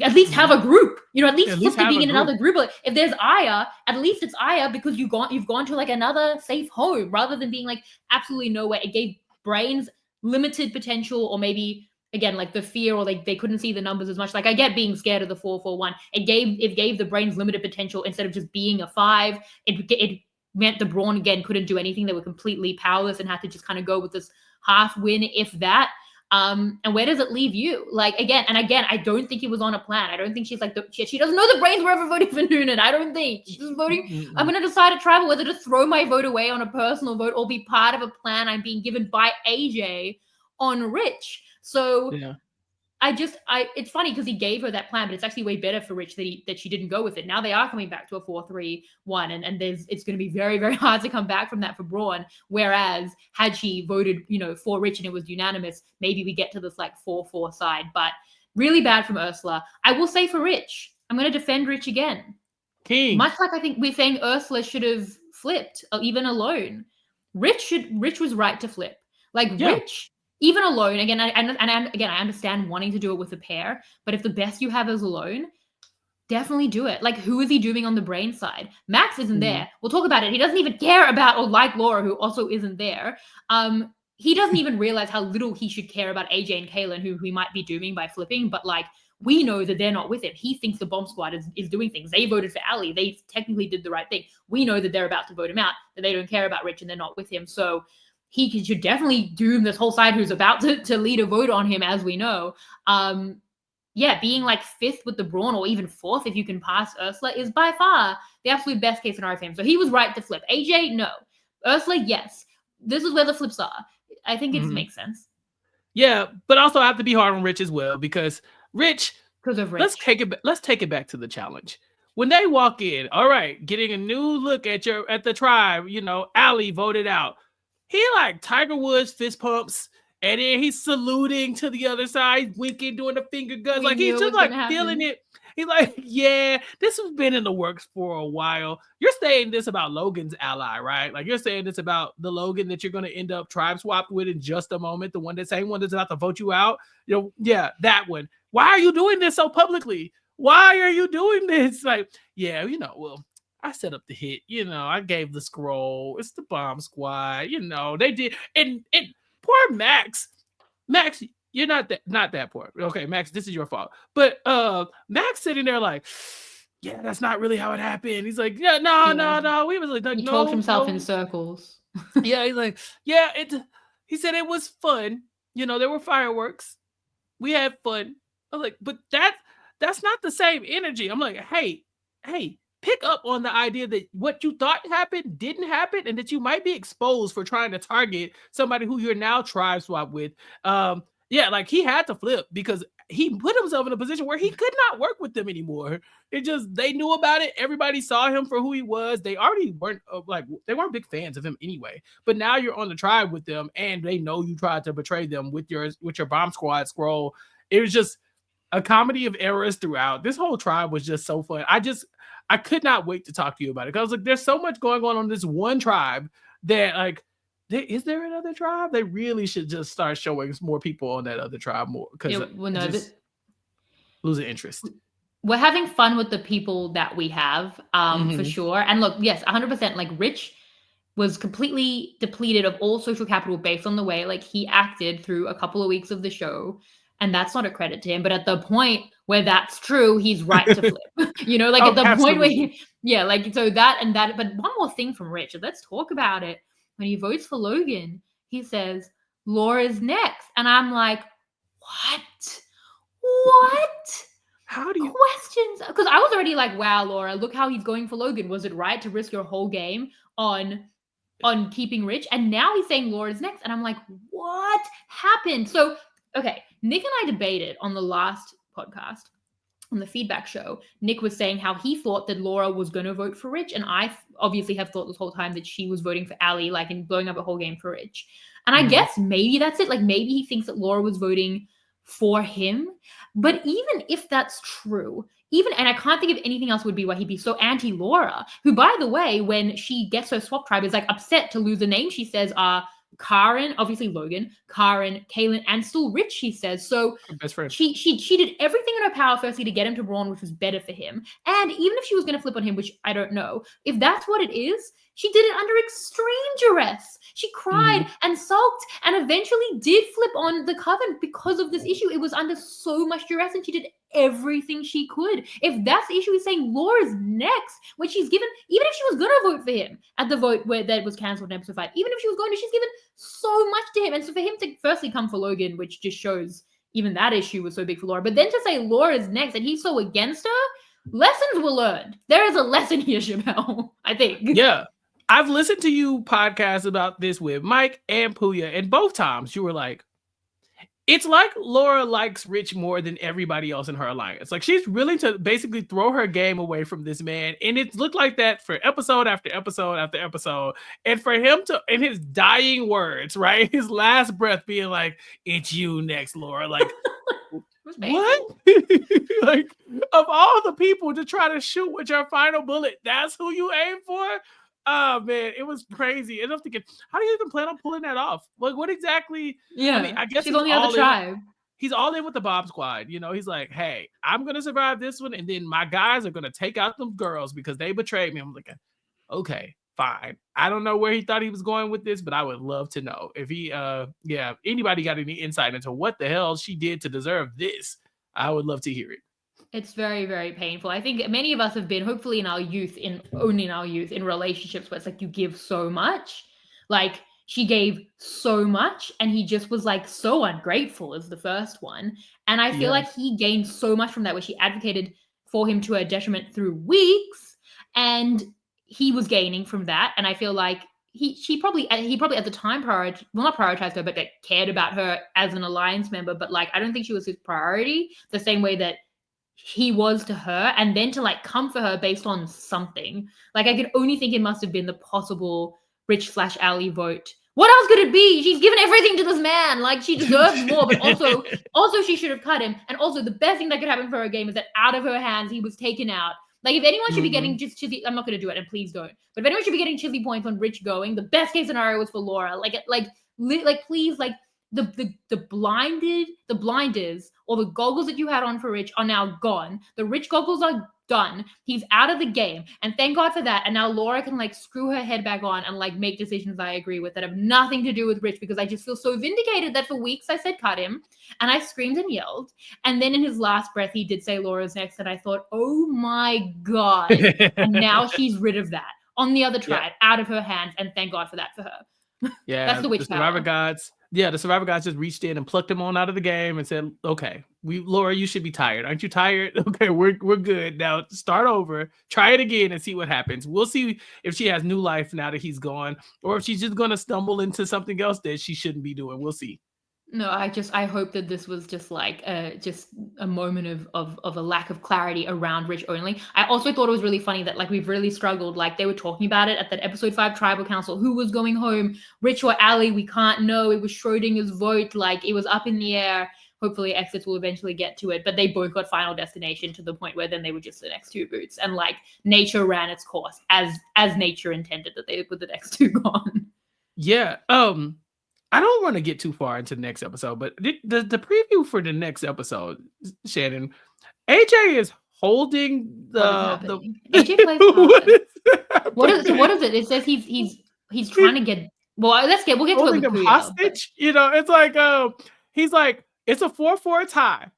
Speaker 1: at least have a group, you know, at least flip to being in another group. Like, if there's Aya, at least it's Aya because you've gone to like another safe home rather than being like absolutely nowhere. It gave brains limited potential, or maybe again like the fear, or like they couldn't see the numbers as much. Like I get being scared of the 4-4-1. It gave the brains limited potential instead of just being a 5. It meant the brawn again couldn't do anything. They were completely powerless and had to just kind of go with this half win, if that. And where does it leave you? Like again, I don't think he was on a plan. I don't think she's like she doesn't know the brains were ever voting for Nunan. I don't think she's just voting. I'm gonna decide to travel, whether to throw my vote away on a personal vote or be part of a plan I'm being given by AJ on Rich. So yeah. It's funny because he gave her that plan, but it's actually way better for Rich that she didn't go with it. Now they are coming back to a 4-3-1, and it's going to be very, very hard to come back from that for Brawn. Whereas had she voted, for Rich and it was unanimous, maybe we get to this like 4-4 side. But really bad from Ursula. I will say for Rich, I'm going to defend Rich again.
Speaker 2: King.
Speaker 1: Much like I think we're saying Ursula should have flipped, or even alone. Rich was right to flip. Like
Speaker 2: Yeah.
Speaker 1: Rich, even alone, again, I understand wanting to do it with a pair, but if the best you have is alone, definitely do it. Like, who is he doing on the brain side? Max isn't there. We'll talk about it. He doesn't even care about or like Laura, who also isn't there. He doesn't even realize how little he should care about AJ and Kaylin, who he might be dooming by flipping. But like, we know that they're not with him. He thinks the bomb squad is doing things. They voted for Ali. They technically did the right thing. We know that they're about to vote him out, that they don't care about Rich and they're not with him. So he should definitely doom this whole side who's about to lead a vote on him, as we know. Yeah, being like 5th with the Brawn, or even 4th if you can pass Ursula, is by far the absolute best case scenario for him. So he was right to flip. AJ, no. Ursula, yes. This is where the flips are. I think it makes sense.
Speaker 2: Yeah, but also I have to be hard on Rich as well, because Rich,
Speaker 1: of Rich.
Speaker 2: Let's take it back to the challenge. When they walk in, all right, getting a new look at the tribe, you know, Ali voted out. He like Tiger Woods fist pumps, and then he's saluting to the other side, winking, doing the finger guns. Like he's just like feeling it. He's like, yeah, this has been in the works for a while. You're saying this about Logan's ally, right? Like you're saying this about the Logan that you're going to end up tribe swapped with in just a moment. The same one that's about to vote you out. You know, yeah, that one. Why are you doing this so publicly? Why are you doing this? Like, yeah, you know, well, I set up the hit. You know, I gave the scroll. It's the bomb squad. You know, they did. And poor Max. Max, you're not that poor. Okay, Max, this is your fault. But Max sitting there like, yeah, that's not really how it happened. He's like, yeah, no. We was like,
Speaker 1: he talked himself in circles.
Speaker 2: Yeah, he's like, yeah, he said it was fun. You know, there were fireworks. We had fun. I was like, but that's not the same energy. I'm like, hey, pick up on the idea that what you thought happened didn't happen, and that you might be exposed for trying to target somebody who you're now tribe swap with. Yeah, like he had to flip because he put himself in a position where he could not work with them anymore. They knew about it. Everybody saw him for who he was. They already weren't they weren't big fans of him anyway. But now you're on the tribe with them, and they know you tried to betray them with your bomb squad scroll. It was just a comedy of errors throughout. This whole tribe was just so fun. I could not wait to talk to you about it, because I was like, there's so much going on this one tribe that like, is there another tribe? They really should just start showing more people on that other tribe more, because losing interest.
Speaker 1: We're having fun with the people that we have, for sure. And look, yes, 100%. Like Rich was completely depleted of all social capital based on the way like he acted through a couple of weeks of the show. And that's not a credit to him. But at the point where that's true, he's right to flip. You know, like at the point where so that and that. But one more thing from Rich, let's talk about it. When he votes for Logan, he says, Laura's next. And I'm like, what?
Speaker 2: How do you
Speaker 1: questions? Because I was already like, wow, Laura, look how he's going for Logan. Was it right to risk your whole game on keeping Rich? And now he's saying Laura's next. And I'm like, what happened? So, okay, Nick and I debated on the last podcast, on the feedback show. Nick was saying how he thought that Laura was going to vote for Rich. And I obviously have thought this whole time that she was voting for Ali, like, and blowing up a whole game for Rich. And I guess maybe that's it. Like, maybe he thinks that Laura was voting for him. But even if that's true, and I can't think of anything else would be why he'd be so anti-Laura, who, by the way, when she gets her swap tribe, is like upset to lose the name she says are Karen, obviously Logan, Karen, Kaylin, and still Rich, she says. So
Speaker 2: best friend.
Speaker 1: She did everything in her power, firstly, to get him to Brawn, which was better for him. And even if she was going to flip on him, which I don't know, if that's what it is, she did it under extreme duress. She cried and sulked and eventually did flip on the Coven because of this issue. It was under so much duress, and she did everything she could. If that's the issue, he's saying Laura's next, when she's given, even if she was going to vote for him at the vote where that was cancelled in episode 5, even if she was going to, she's given so much to him. And so for him to firstly come for Logan, which just shows even that issue was so big for Laura, but then to say Laura's next and he's so against her, lessons were learned. There is a lesson here, Chappell, I think.
Speaker 2: Yeah. I've listened to you podcasts about this with Mike and Puya, and both times you were like, it's like Laura likes Rich more than everybody else in her alliance. Like, she's willing to basically throw her game away from this man. And it looked like that for episode after episode after episode. And for him to, in his dying words, right? His last breath being like, it's you next, Laura. Like, what? Like, of all the people to try to shoot with your final bullet, that's who you aim for? Oh man, it was crazy. And I'm thinking, how do you even plan on pulling that off? Like, what exactly? I mean,
Speaker 1: Yeah,
Speaker 2: I guess
Speaker 1: she's
Speaker 2: he's
Speaker 1: on the other
Speaker 2: all in.
Speaker 1: tribe.
Speaker 2: He's all in with the Bob Squad. You know, he's like, hey, I'm gonna survive this one, and then my guys are gonna take out them girls because they betrayed me. I'm like, okay, fine. I don't know where he thought he was going with this, but I would love to know if he yeah, anybody got any insight into what the hell she did to deserve this. I would love to hear it.
Speaker 1: It's very, very painful. I think many of us have been, hopefully in our youth, only in our youth, in relationships where it's like you give so much. Like she gave so much, and he just was like so ungrateful as the first one. And I feel
Speaker 2: Yeah.
Speaker 1: like he gained so much from that, where she advocated for him to her detriment through weeks, and he was gaining from that. And I feel like he probably at the time not prioritized her, but like cared about her as an alliance member. But like I don't think she was his priority the same way that he was to her, and then to like come for her based on something. Like I could only think it must have been the possible Rich/Ally vote. What else could it be? She's given everything to this man. Like she deserves more, but also she should have cut him. And also the best thing that could happen for her game is that out of her hands he was taken out. Like if anyone should be getting just Chizy, I'm not going to do it, and please don't. But if anyone should be getting Chizy points on Rich going, the best case scenario was for Laura. Like please, like the blinders or the goggles that you had on for Rich are now gone. The Rich goggles are done. He's out of the game, and thank God for that. And now Laura can like screw her head back on and like make decisions I agree with that have nothing to do with Rich, because I just feel so vindicated that for weeks I said cut him, and I screamed and yelled, and then in his last breath he did say Laura's next, and I thought, oh my God. And now she's rid of that on the other tribe, out of her hands, and thank God for that for her.
Speaker 2: Yeah,
Speaker 1: That's the witch
Speaker 2: survivor
Speaker 1: power.
Speaker 2: gods. Yeah, the survivor gods just reached in and plucked him on out of the game and said, "Okay, Laura, you should be tired. Aren't you tired? Okay, we're good now. Start over. Try it again and see what happens. We'll see if she has new life now that he's gone, or if she's just gonna stumble into something else that she shouldn't be doing. We'll see."
Speaker 1: No, I hope that this was just like just a moment of a lack of clarity around Rich only. I also thought it was really funny that like we've really struggled. Like they were talking about it at that episode 5 tribal council. Who was going home, Rich or Ally? We can't know. It was Schrodinger's vote. Like it was up in the air. Hopefully exits will eventually get to it, but they both got final destination to the point where then they were just the next two boots, and like nature ran its course as nature intended, that they were the next two gone.
Speaker 2: Yeah. I don't want to get too far into the next episode, but the preview for the next episode, Shannon, AJ is holding the
Speaker 1: AJ plays what is it? It says he's trying to get. Well, we'll get to
Speaker 2: holding
Speaker 1: it with
Speaker 2: them
Speaker 1: Puya,
Speaker 2: hostage. You know, it's like he's like, it's a 4-4 tie,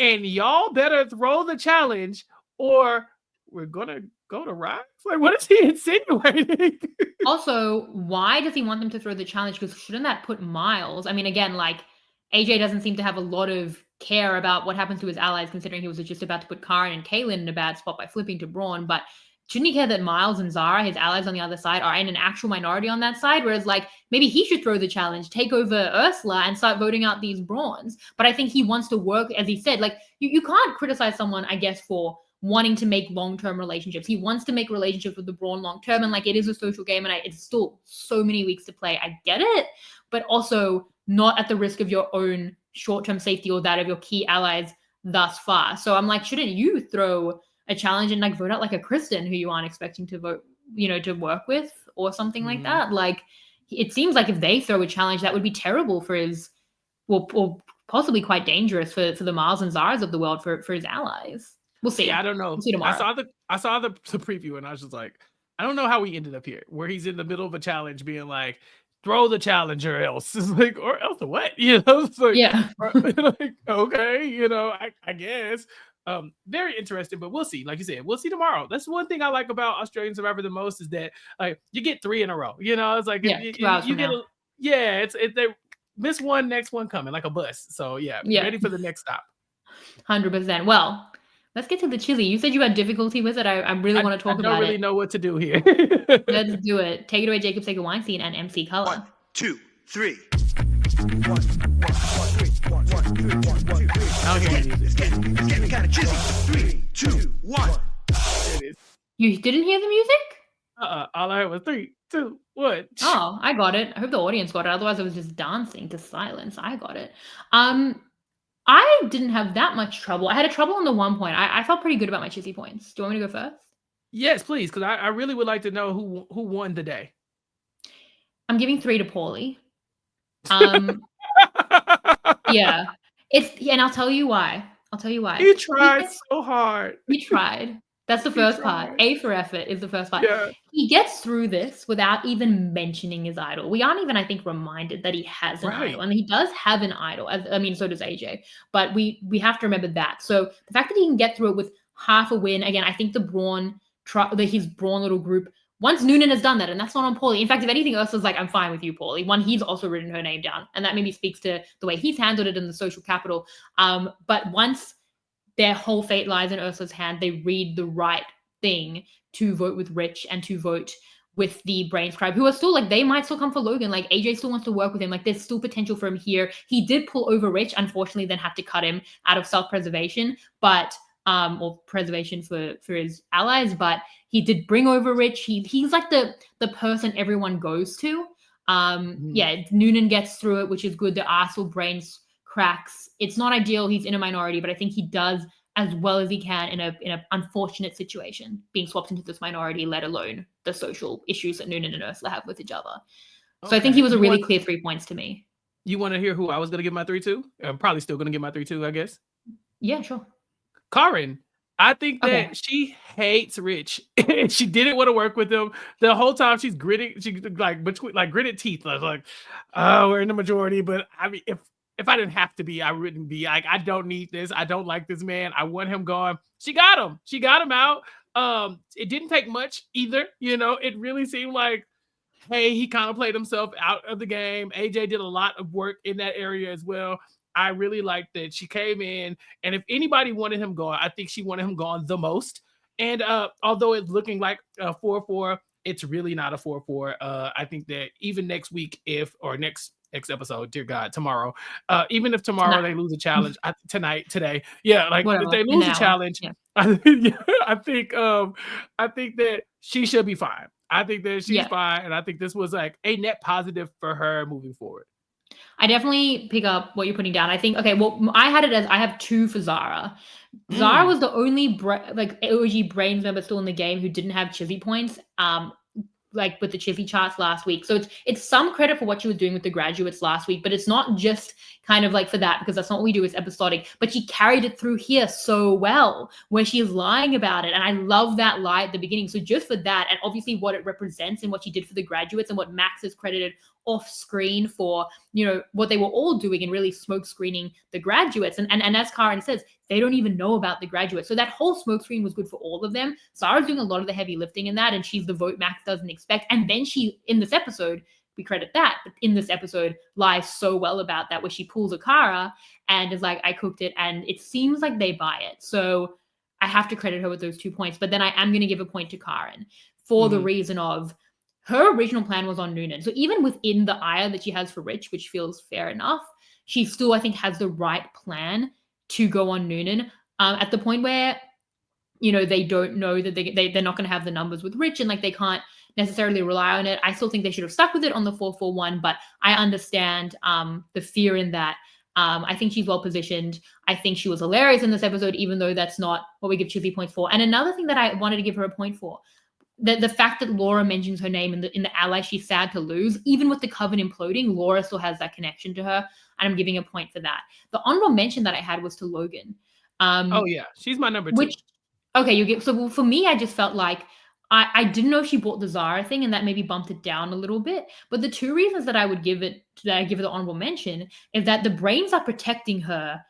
Speaker 2: and y'all better throw the challenge, or we're gonna go to RHAP. Like, what is he insinuating?
Speaker 1: Also, why does he want them to throw the challenge? Because shouldn't that put Miles? I mean, again, like AJ doesn't seem to have a lot of care about what happens to his allies, considering he was just about to put Karen and Kaylin in a bad spot by flipping to Braun. But shouldn't he care that Miles and Zara, his allies on the other side, are in an actual minority on that side? Whereas, like, maybe he should throw the challenge, take over Ursula, and start voting out these Brauns. But I think he wants to work, as he said, like, you can't criticize someone, I guess, for wanting to make long-term relationships. He wants to make relationships with the Braun long-term, and like it is a social game, and it's still so many weeks to play. I get it, but also not at the risk of your own short-term safety or that of your key allies thus far. So I'm like, shouldn't you throw a challenge and like vote out like a Kristen who you aren't expecting to vote, to work with or something like that? Like it seems like if they throw a challenge, that would be terrible for his, or possibly quite dangerous for the Mars and Zaras of the world for his allies. We'll see.
Speaker 2: Yeah, I don't know.
Speaker 1: We'll see tomorrow.
Speaker 2: I saw the preview and I was just like, I don't know how we ended up here, where he's in the middle of a challenge being like, throw the challenge or else. It's like, or else what? It's like,
Speaker 1: yeah.
Speaker 2: Like, okay, I guess. Very interesting, but we'll see. Like you said, we'll see tomorrow. That's one thing I like about Australian Survivor the most, is that like you get 3 in a row. It's like you get they miss one, next one coming like a bus. So yeah, ready for the next stop.
Speaker 1: 100%. Well, let's get to the Chizy. You said you had difficulty with it. I really want to talk about it.
Speaker 2: I don't really know what to do here.
Speaker 1: Let's do it. Take it away, Jacob Sega-Weinstein and MC Color.
Speaker 3: 1, 2, 3.
Speaker 2: I don't hear any music.
Speaker 3: It's getting kind of Chizy. 3, 2, 1.
Speaker 1: You didn't hear the music?
Speaker 2: All I heard was 3, 2, 1.
Speaker 1: Oh, I got it. I hope the audience got it. Otherwise, I was just dancing to silence. I got it. I didn't have that much trouble. I had a trouble on the 1 point. I felt pretty good about my Chizy points. Do you want me to go first?
Speaker 2: Yes, please, because I really would like to know who won the day.
Speaker 1: I'm giving 3 to Paulie. Yeah. And I'll tell you why.
Speaker 2: He
Speaker 1: He
Speaker 2: tried
Speaker 1: gets
Speaker 2: so hard.
Speaker 1: He tried. That's the
Speaker 2: He
Speaker 1: first part.
Speaker 2: tried.
Speaker 1: A for effort is the first part.
Speaker 2: Yeah.
Speaker 1: He gets through this without even mentioning his idol. We aren't even, I think, reminded that he has an idol.
Speaker 2: Right.
Speaker 1: And he does have an idol. I mean, so does AJ. But we have to remember that. So the fact that he can get through it with half a win, again, I think his Brawn little group, once Nunan has done that, and that's not on Paulie. In fact, if anything else is like, I'm fine with you, Paulie. One, he's also written her name down. And that maybe speaks to the way he's handled it in the social capital. But once their whole fate lies in Ursula's hand, they read the right thing to vote with Rich and to vote with the Brains tribe, who are still like, they might still come for Logan. Like AJ still wants to work with him. Like there's still potential for him here. He did pull over Rich, unfortunately, then had to cut him out of self-preservation, but or preservation for his allies. But he did bring over Rich. He's like the person everyone goes to. Yeah, Nunan gets through it, which is good. The Arsenal Brains cracks. It's not ideal. He's in a minority, but I think he does as well as he can in a unfortunate situation, being swapped into this minority, let alone the social issues that Nunan and Ursula have with each other. So I think he was a really clear 3 points to me.
Speaker 2: You want to hear who I was going to give my 3 to? I'm probably still going to give my 3 to, I guess.
Speaker 1: Yeah, sure.
Speaker 2: Karen. I think that she hates Rich. She didn't want to work with him the whole time. She's gritting. She like between like gritted teeth. I was like, oh, we're in the majority. But I mean, if I didn't have to be, I wouldn't be. Like, I don't need this. I don't like this man. I want him gone. She got him. She got him out. It didn't take much either. You know, it really seemed like, hey, he kind of played himself out of the game. AJ did a lot of work in that area as well. I really liked that she came in, and if anybody wanted him gone, I think she wanted him gone the most. And although it's looking like a 4-4, it's really not a 4-4. I think that even next week, next episode, dear God, tomorrow, even if tomorrow they lose a challenge, today, yeah, like if they lose a challenge, yeah. I think that she should be fine. I think that she's fine, and I think this was like a net positive for her moving forward.
Speaker 1: I definitely pick up what you're putting down. I think, okay, well, I had it as I have 2 for Zara. Zara was the only OG Brains member still in the game who didn't have Chizy points. Like with the Chizy charts last week. So it's some credit for what she was doing with the graduates last week, but it's not just kind of like for that, because that's not what we do, it's episodic. But she carried it through here so well, where she is lying about it. And I love that lie at the beginning. So just for that, and obviously what it represents and what she did for the graduates and what Max is credited off screen for, you know, what they were all doing and really smoke screening the graduates. And as Karen says, they don't even know about the graduates. So that whole smoke screen was good for all of them. Zara's doing a lot of the heavy lifting in that, and she's the vote Max doesn't expect. And then she, in this episode, we credit that, but in this episode, lies so well about that, where she pulls a Kara and is like, I cooked it, and it seems like they buy it. So I have to credit her with those 2 points, but then I am going to give a point to Karen for the reason of her original plan was on Nunan. So even within the ire that she has for Rich, which feels fair enough, she still, I think, has the right plan to go on Nunan at the point where, you know, they don't know that they're not going to have the numbers with Rich, and like they can't necessarily rely on it. I still think they should have stuck with it on the 4-4-1, but I understand the fear in that. I think she's well positioned. I think she was hilarious in this episode, even though that's not what we give Chizy points for. And another thing that I wanted to give her a point for, the fact that Laura mentions her name in the ally she's sad to lose, even with the coven imploding, Laura still has that connection to her, and I'm giving a point for that. The honorable mention that I had was to Logan.
Speaker 2: Oh yeah, she's my number 2.
Speaker 1: Okay, you get, so for me, I just felt like I didn't know if she bought the Zara thing, and that maybe bumped it down a little bit. But the 2 reasons that I would give it, that I give it the honorable mention, is that the Brains are protecting her,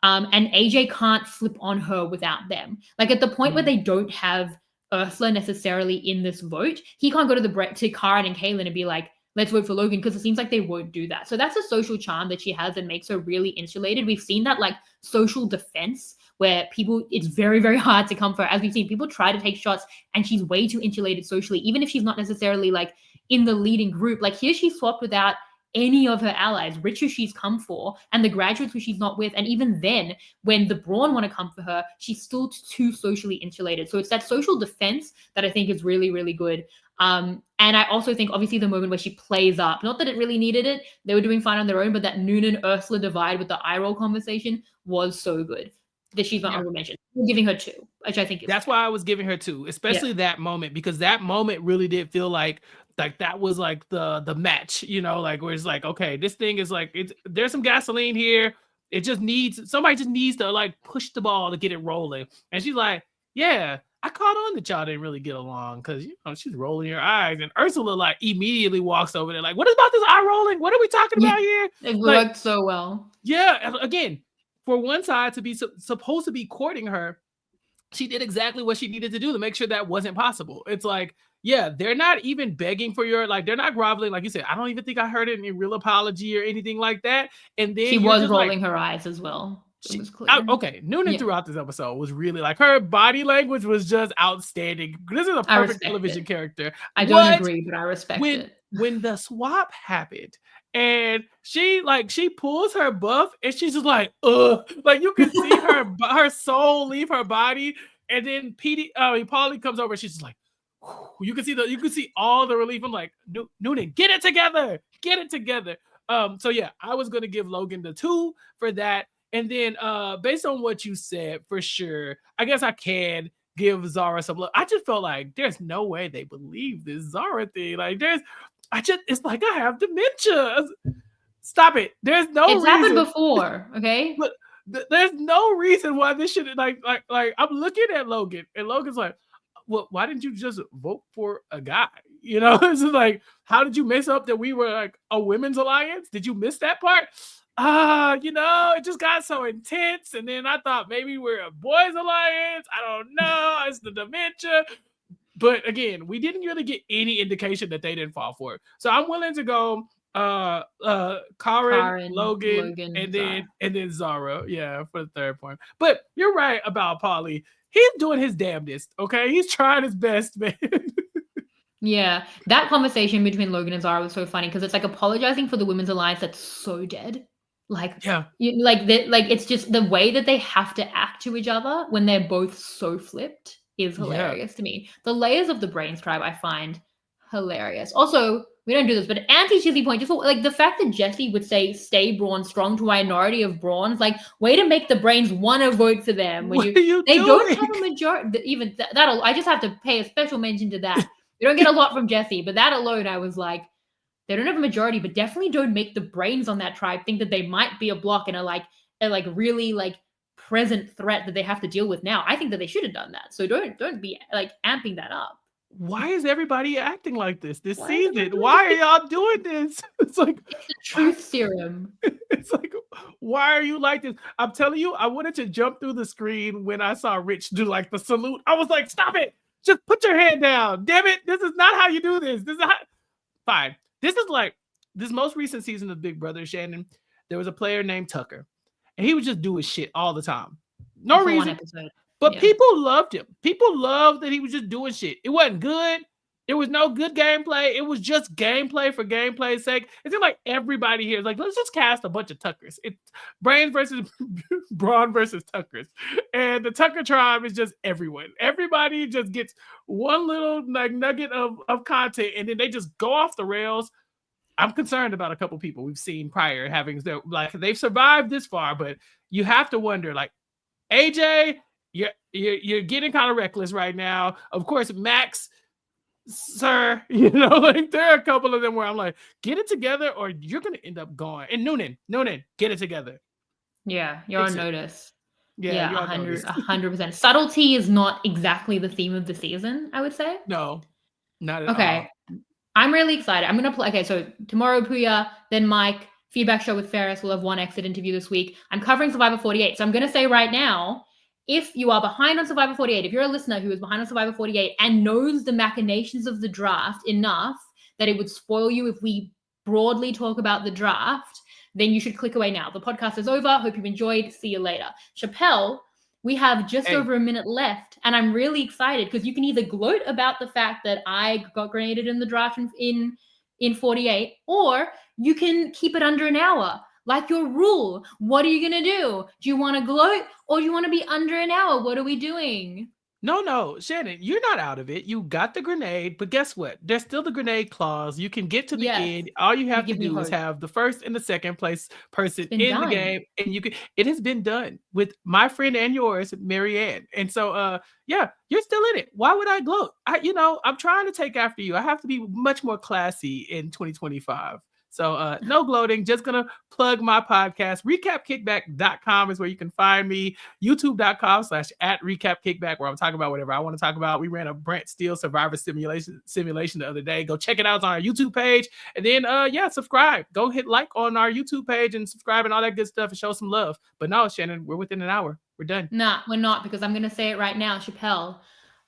Speaker 1: and AJ can't flip on her without them. Like at the point where they don't have Ursula necessarily in this vote, he can't go to Karen and Kaylin and be like, let's vote for Logan, because it seems like they won't do that. So that's a social charm that she has that makes her really insulated. We've seen that like social defense where it's very, very hard to come for her. As we've seen, people try to take shots and she's way too insulated socially, even if she's not necessarily like in the leading group. Like here she's swapped without any of her allies, Rich who she's come for, and the graduates who she's not with. And even then, when the Brawn want to come for her, she's still too socially insulated. So it's that social defense that I think is really, really good. And I also think, obviously, the moment where she plays up, not that it really needed it, they were doing fine on their own, but that Nunan Ursula divide with the eye roll conversation was so good. that she's my honorable mention. I'm giving her 2, which I think is
Speaker 2: that's
Speaker 1: fair.
Speaker 2: why I was giving her 2, especially that moment, because that moment really did feel like that was like the match, you know, like where it's like, okay, this thing is like, there's some gasoline here. It just needs, somebody just needs to like push the ball to get it rolling. And she's like, yeah, I caught on that y'all didn't really get along, because, you know, she's rolling her eyes, and Ursula like immediately walks over there like, what about this eye rolling? What are we talking about here?
Speaker 1: It
Speaker 2: like,
Speaker 1: worked so well.
Speaker 2: Yeah, again, for one side to be supposed to be courting her, she did exactly what she needed to do to make sure that wasn't possible. It's like, yeah, they're not even begging for your, like, they're not groveling. Like you said, I don't even think I heard any real apology or anything like that. And then
Speaker 1: she was rolling her eyes as well. It was clear.
Speaker 2: Okay, Nunan throughout this episode was really like, her body language was just outstanding. This is a perfect television character.
Speaker 1: I don't agree, but I respect it.
Speaker 2: When the swap happened, and she pulls her buff, and she's just like, ugh, like you can see her soul leave her body, and then Paulie comes over, and she's just like, you can see all the relief. I'm like, Nunan, get it together. So yeah, I was gonna give Logan the 2 for that, and then based on what you said, for sure, I guess I can give Zara some love. I just felt like there's no way they believe this Zara thing. Like it's like I have dementia. Stop it. There's no reason.
Speaker 1: It's happened before, okay?
Speaker 2: But there's no reason why this should like I'm looking at Logan, and Logan's like, well, why didn't you just vote for a guy? You know, it's just like, how did you mess up that we were like a women's alliance? Did you miss that part? You know, it just got so intense, and then I thought maybe we're a boys alliance. I don't know. It's the dementia. But again, we didn't really get any indication that they didn't fall for it. So I'm willing to go Karen, Logan, and then Zara, yeah, for the third point. But you're right about Paulie. He's doing his damnedest, okay? He's trying his best, man.
Speaker 1: Yeah, that conversation between Logan and Zara was so funny, because it's like apologizing for the women's alliance that's so dead. Like,
Speaker 2: yeah,
Speaker 1: it's just the way that they have to act to each other when they're both so flipped is hilarious to me. The layers of the Brains tribe I find hilarious. Also, we don't do this, but anti-Chizy point, just like the fact that Jesse would say stay Brawn strong to a minority of Brawns, like, way to make the Brains want to vote for them. When they don't have a majority, even that'll, I just have to pay a special mention to that. We don't get a lot from Jesse, but that alone, I was like, they don't have a majority, but definitely don't make the Brains on that tribe think that they might be a block and a really like present threat that they have to deal with now. I think that they should have done that. So don't be like amping that up.
Speaker 2: Why is everybody acting like this season? Why are y'all doing this? It's like
Speaker 1: it's the truth serum.
Speaker 2: It's like, why are you like this? I'm telling you, I wanted to jump through the screen when I saw Rich do like the salute. I was like, stop it. Just put your hand down. Damn it. This is not how you do this. This is fine. This is like this most recent season of Big Brother, Shannon. There was a player named Tucker, and he would just do his shit all the time. No reason. But people loved him. People loved that he was just doing shit. It wasn't good. There was no good gameplay. It was just gameplay for gameplay's sake. It seemed like everybody here is like, let's just cast a bunch of Tuckers. It's Brains versus Brawn versus Tuckers. And the Tucker tribe is just everyone. Everybody just gets one little like nugget of content, and then they just go off the rails. I'm concerned about a couple people we've seen prior having their, like, they've survived this far, but you have to wonder, like, AJ, you're getting kind of reckless right now. Of course, Max, sir, you know, like there are a couple of them where I'm like, get it together or you're gonna end up going. And Nunan, get it together.
Speaker 1: Yeah, you're on notice.
Speaker 2: Yeah,
Speaker 1: 100%. Subtlety is not exactly the theme of the season, I would say.
Speaker 2: No, not at all.
Speaker 1: Okay, I'm really excited. I'm gonna play. Okay, so tomorrow Puya, then Mike. Feedback show with Ferris. We'll have one exit interview this week. I'm covering Survivor 48, so I'm gonna say right now, if you are behind on Survivor 48, if you're a listener who is behind on Survivor 48 and knows the machinations of the draft enough that it would spoil you if we broadly talk about the draft, then you should click away now. The podcast is over. Hope you've enjoyed. See you later. Chappell, we have just over a minute left, and I'm really excited because you can either gloat about the fact that I got grenaded in the draft in 48, or you can keep it under an hour. Like your rule. What are you going to do? Do you want to gloat or do you want to be under an hour? What are we doing?
Speaker 2: No, Shannon, you're not out of it. You got the grenade, but guess what? There's still the grenade clause. You can get to the
Speaker 1: Yes.
Speaker 2: end. All you
Speaker 1: You
Speaker 2: have to
Speaker 1: give me
Speaker 2: do is
Speaker 1: hope.
Speaker 2: have the first and the second place person
Speaker 1: been
Speaker 2: in the
Speaker 1: done.
Speaker 2: game, and you can. It has been done with my friend and yours, Marianne. And so, yeah, you're still in it. Why would I gloat? I'm trying to take after you. I have to be much more classy in 2025. So no gloating, just gonna plug my podcast. Recapkickback.com is where you can find me. YouTube.com/@recapkickback, where I'm talking about whatever I want to talk about. We ran a Brent Steele Survivor simulation the other day. Go check it out. It's on our YouTube page. And then subscribe. Go hit like on our YouTube page and subscribe and all that good stuff and show some love. But no, Shannon, we're within an hour. We're done.
Speaker 1: Nah, we're not, because I'm gonna say it right now, Chappell.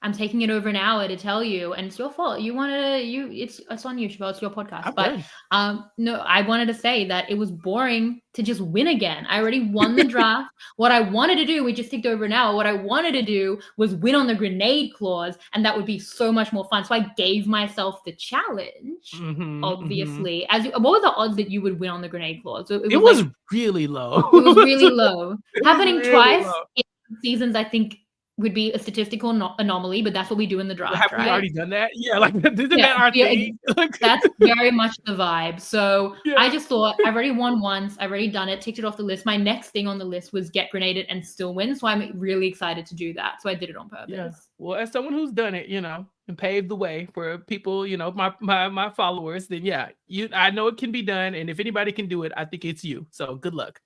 Speaker 1: I'm taking it over an hour to tell you, and it's your fault. It's on you, Chappell. It's your podcast.
Speaker 2: I'm
Speaker 1: But
Speaker 2: done.
Speaker 1: no, I wanted to say that it was boring to just win again. I already won the draft. What I wanted to do, we just ticked over an hour. What I wanted to do was win on the grenade clause, and that would be so much more fun. So I gave myself the challenge. Obviously, what were the odds that you would win on the grenade clause?
Speaker 2: It was really low.
Speaker 1: It was really low. Happening
Speaker 2: really
Speaker 1: twice
Speaker 2: low.
Speaker 1: in seasons, I think, would be a statistical anomaly, but that's what we do in the draft,
Speaker 2: Have
Speaker 1: right?
Speaker 2: we already done that? Yeah, like isn't that our thing?
Speaker 1: That's very much the vibe. So
Speaker 2: Yeah.
Speaker 1: I just thought, I've already won once. I've already done it, ticked it off the list. My next thing on the list was get grenaded and still win. So I'm really excited to do that. So I did it on purpose.
Speaker 2: Yeah. Well, as someone who's done it, and paved the way for people, my followers, then yeah, I know it can be done. And if anybody can do it, I think it's you. So good luck.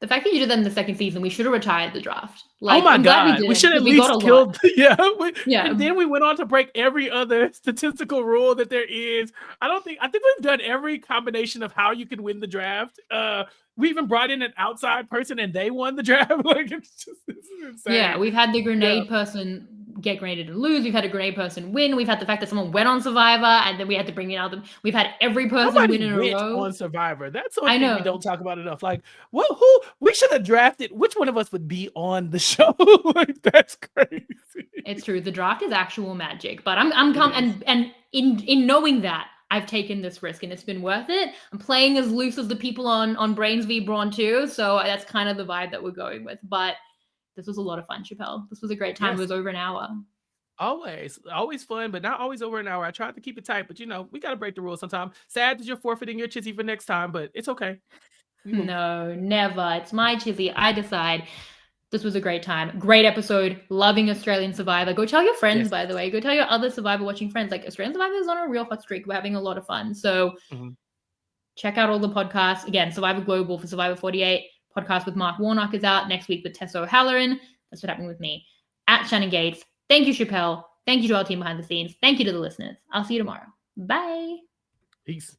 Speaker 1: The fact that you did that in the second season, we should have retired the draft.
Speaker 2: Oh my God, we should at least killed. Yeah. And then we went on to break every other statistical rule that there is. I think we've done every combination of how you can win the draft. We even brought in an outside person and they won the draft. This is insane.
Speaker 1: Yeah, we've had the grenade person get grenaded and lose. We've had a grenade person win. We've had the fact that someone went on Survivor and then we had to bring in other. We've had every person win in a row
Speaker 2: on Survivor. That's something we don't talk about enough. Like, who we should have drafted? Which one of us would be on the show? That's crazy.
Speaker 1: It's true. The draft is actual magic, but I'm and in knowing that, I've taken this risk and it's been worth it. I'm playing as loose as the people on Brains V Brawn II, so that's kind of the vibe that we're going with. But this was a lot of fun, Chappell. This was a great time. Yes. It was over an hour.
Speaker 2: Always fun, but not always over an hour. I tried to keep it tight, but we got to break the rules sometimes. Sad that you're forfeiting your Chizy for next time, but it's okay.
Speaker 1: No, never. It's my Chizy. I decide. This was a great time. Great episode. Loving Australian Survivor. Go tell your friends, by the way. Go tell your other Survivor watching friends. Like, Australian Survivor is on a real hot streak. We're having a lot of fun. So check out all the podcasts. Again, Survivor Global for Survivor 48. Podcast with Mark Warnock is out next week with Tessa O'Halloran. That's what happened with me. At Shannon Gates. Thank you, Chappell. Thank you to our team behind the scenes. Thank you to the listeners. I'll see you tomorrow. Bye.
Speaker 2: Peace.